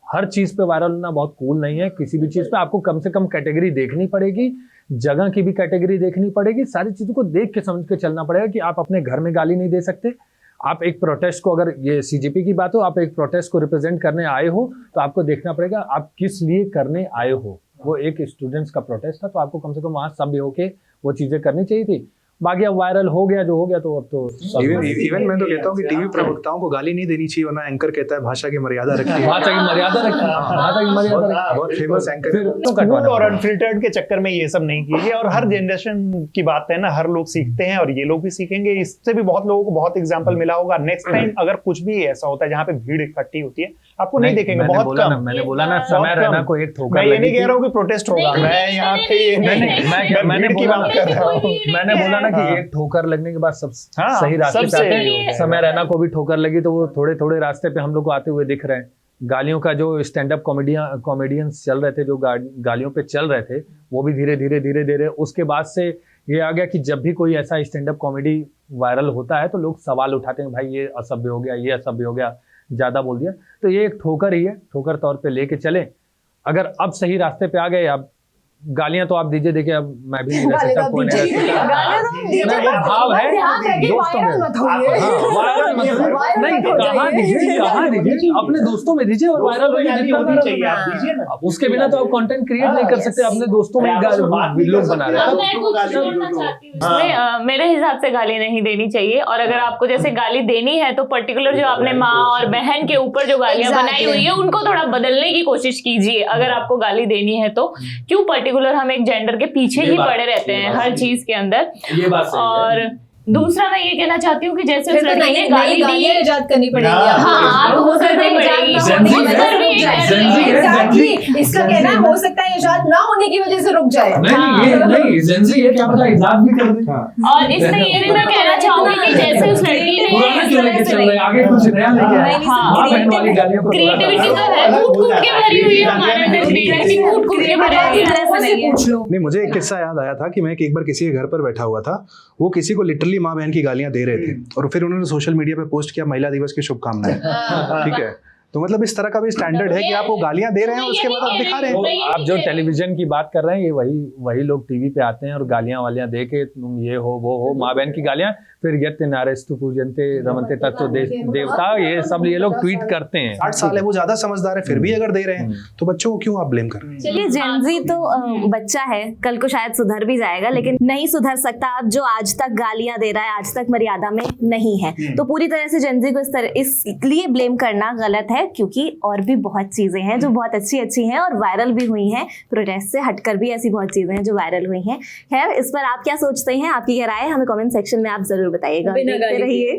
हर चीज पे वायरल होना बहुत कूल नहीं है। किसी भी चीज पे आपको कम से कम कैटेगरी देखनी पड़ेगी, जगह की भी कैटेगरी देखनी पड़ेगी, सारी चीजों को देख के समझ के चलना पड़ेगा कि आप अपने घर में गाली नहीं दे सकते। आप एक प्रोटेस्ट को, अगर ये सीजेपी की बात हो, आप एक प्रोटेस्ट को रिप्रेजेंट करने आए हो तो आपको देखना पड़ेगा आप किस लिए करने आए हो। वो एक स्टूडेंट्स का प्रोटेस्ट था, तो आपको कम से कम वहां सभ्य होके वो चीजें करनी चाहिए थी। बाकी अब वायरल हो गया जो हो गया, तो अब तो इवन मैं तो कहता हूँ कि टीवी प्रवक्ताओं को गाली नहीं देनी चाहिए, वरना एंकर कहता है भाषा की मर्यादा रखिए, भाषा की मर्यादा रखिए। बहुत फेमस एंकर। कूल और अनफिल्टर्ड के चक्कर में ये सब नहीं कीजिए। और हर जनरेशन की बात है ना, हर लोग सीखते हैं और ये लोग भी सीखेंगे, इससे भी बहुत लोगों को बहुत एग्जांपल मिला होगा। नेक्स्ट टाइम अगर कुछ भी ऐसा होता है जहाँ पे भीड़ इकट्ठी होती है, आपको नहीं देखेंगे, बहुत कम। मैंने बोला ना, समय रहना को एक ठोकर मैं ये नहीं कह रहा हूँ कि प्रोटेस्ट होगा, मैं यहाँ पे मैंने बोला ना कि एक ठोकर लगने के बाद सब सही रास्ते पे आते हैं। समय रहना को भी ठोकर लगी तो वो थोड़े थोड़े रास्ते पे हम लोग को आते हुए दिख रहे हैं। गालियों का जो स्टैंड अप कॉमेडियंस चल रहे थे, जो गालियों पे चल रहे थे, वो भी धीरे धीरे उसके बाद से ये आ गया कि जब भी कोई ऐसा स्टैंड अप कॉमेडी वायरल होता है तो लोग सवाल उठाते हैं, भाई ये असभ्य हो गया, ये असभ्य हो गया, ज्यादा बोल दिया। तो ये एक ठोकर ही है, ठोकर तौर पे लेके चले। अगर अब सही रास्ते पे आ गए, अब गालियां तो आप दीजिए, देखिए अब मैं भी नहीं रह सकता, कोई नहीं रह सकता, वो भाव है दोस्तों में। नहीं, कहाँ दीजिए, अपने दोस्तों में दीजिए और वायरल होगी। उसके बिना तो आप कंटेंट क्रिएट नहीं कर सकते, अपने दोस्तों में लोग बना रहे हैं। मेरे हिसाब से गाली नहीं देनी चाहिए, और अगर आपको जैसे गाली देनी है तो पर्टिकुलर जो आपने माँ और बहन के ऊपर जो गालियां बनाई हुई है उनको थोड़ा बदलने की कोशिश कीजिए। अगर आपको गाली देनी है तो क्यों पर्टिकुलर हम एक जेंडर के पीछे ही पड़े रहते हैं हर चीज के अंदर। ये बात सही और है। दूसरा मैं ये कहना चाहती हूँ कि जैसे उस लड़की ने गाली दी, इजाद करनी पड़ेगी। हाँ, हो करनी पड़ेगी। इसका कहना है हो सकता है इजाद ना होने की वजह से रुक जाए। नहीं, जेनजी है, क्या पता इजाद भी कर दे। और इसमें ये भी मैं कहना चाहूंगी कि जैसे उस लड़की ने क्यों लेके चल रहे हैं, आगे कुछ नया लेके आए। माँ बहन वाली गालियों को क्रिएटिविटी तो है, कूट कूट के भरी हुई है हमारे अंदर, क्रिएटिविटी कूट कूट के भरी हुई है। नहीं, मुझे एक किस्सा याद आया था कि मैं एक बार किसी के घर पर बैठा हुआ था, वो किसी को लिटरली माँ बहन की गालियां दे रहे थे और फिर उन्होंने सोशल मीडिया पे पोस्ट किया महिला दिवस की शुभकामनाएं। ठीक है, तो मतलब इस तरह का भी स्टैंडर्ड है कि आप वो गालियां दे रहे हैं और उसके बाद आप दिखा रहे हैं। आप जो टेलीविजन की बात कर रहे हैं, ये वही लोग टीवी पे आते हैं और गालियां वालियां दे के तुम ये हो वो हो, माँ बहन की गालियां, फिर यत्ते नारेस्तु पूजन्ते रमन्ते तत्व देवता, ये सब ये लोग ट्वीट करते हैं। 8 साल है, वो ज्यादा समझदार है, फिर भी अगर दे रहे हैं तो बच्चों को क्यों आप ब्लेम कर रहे हैं? चलिए, जेनजी तो बच्चा है, कल को शायद सुधर भी जाएगा, लेकिन नहीं सुधर सकता अब जो आज तक गालियां दे रहा है, आज तक मर्यादा में नहीं है। तो पूरी तरह से जेनजी को इसलिए ब्लेम करना गलत है क्योंकि और भी बहुत चीजें हैं जो बहुत अच्छी हैं और वायरल भी हुई हैं। प्रोटेस्ट से हटकर भी ऐसी बहुत चीजें हैं जो वायरल हुई हैं। खैर, इस पर आप क्या सोचते हैं, आपकी क्या राय है, हमें कमेंट सेक्शन में आप जरूर बताइएगा। देखते रहिए।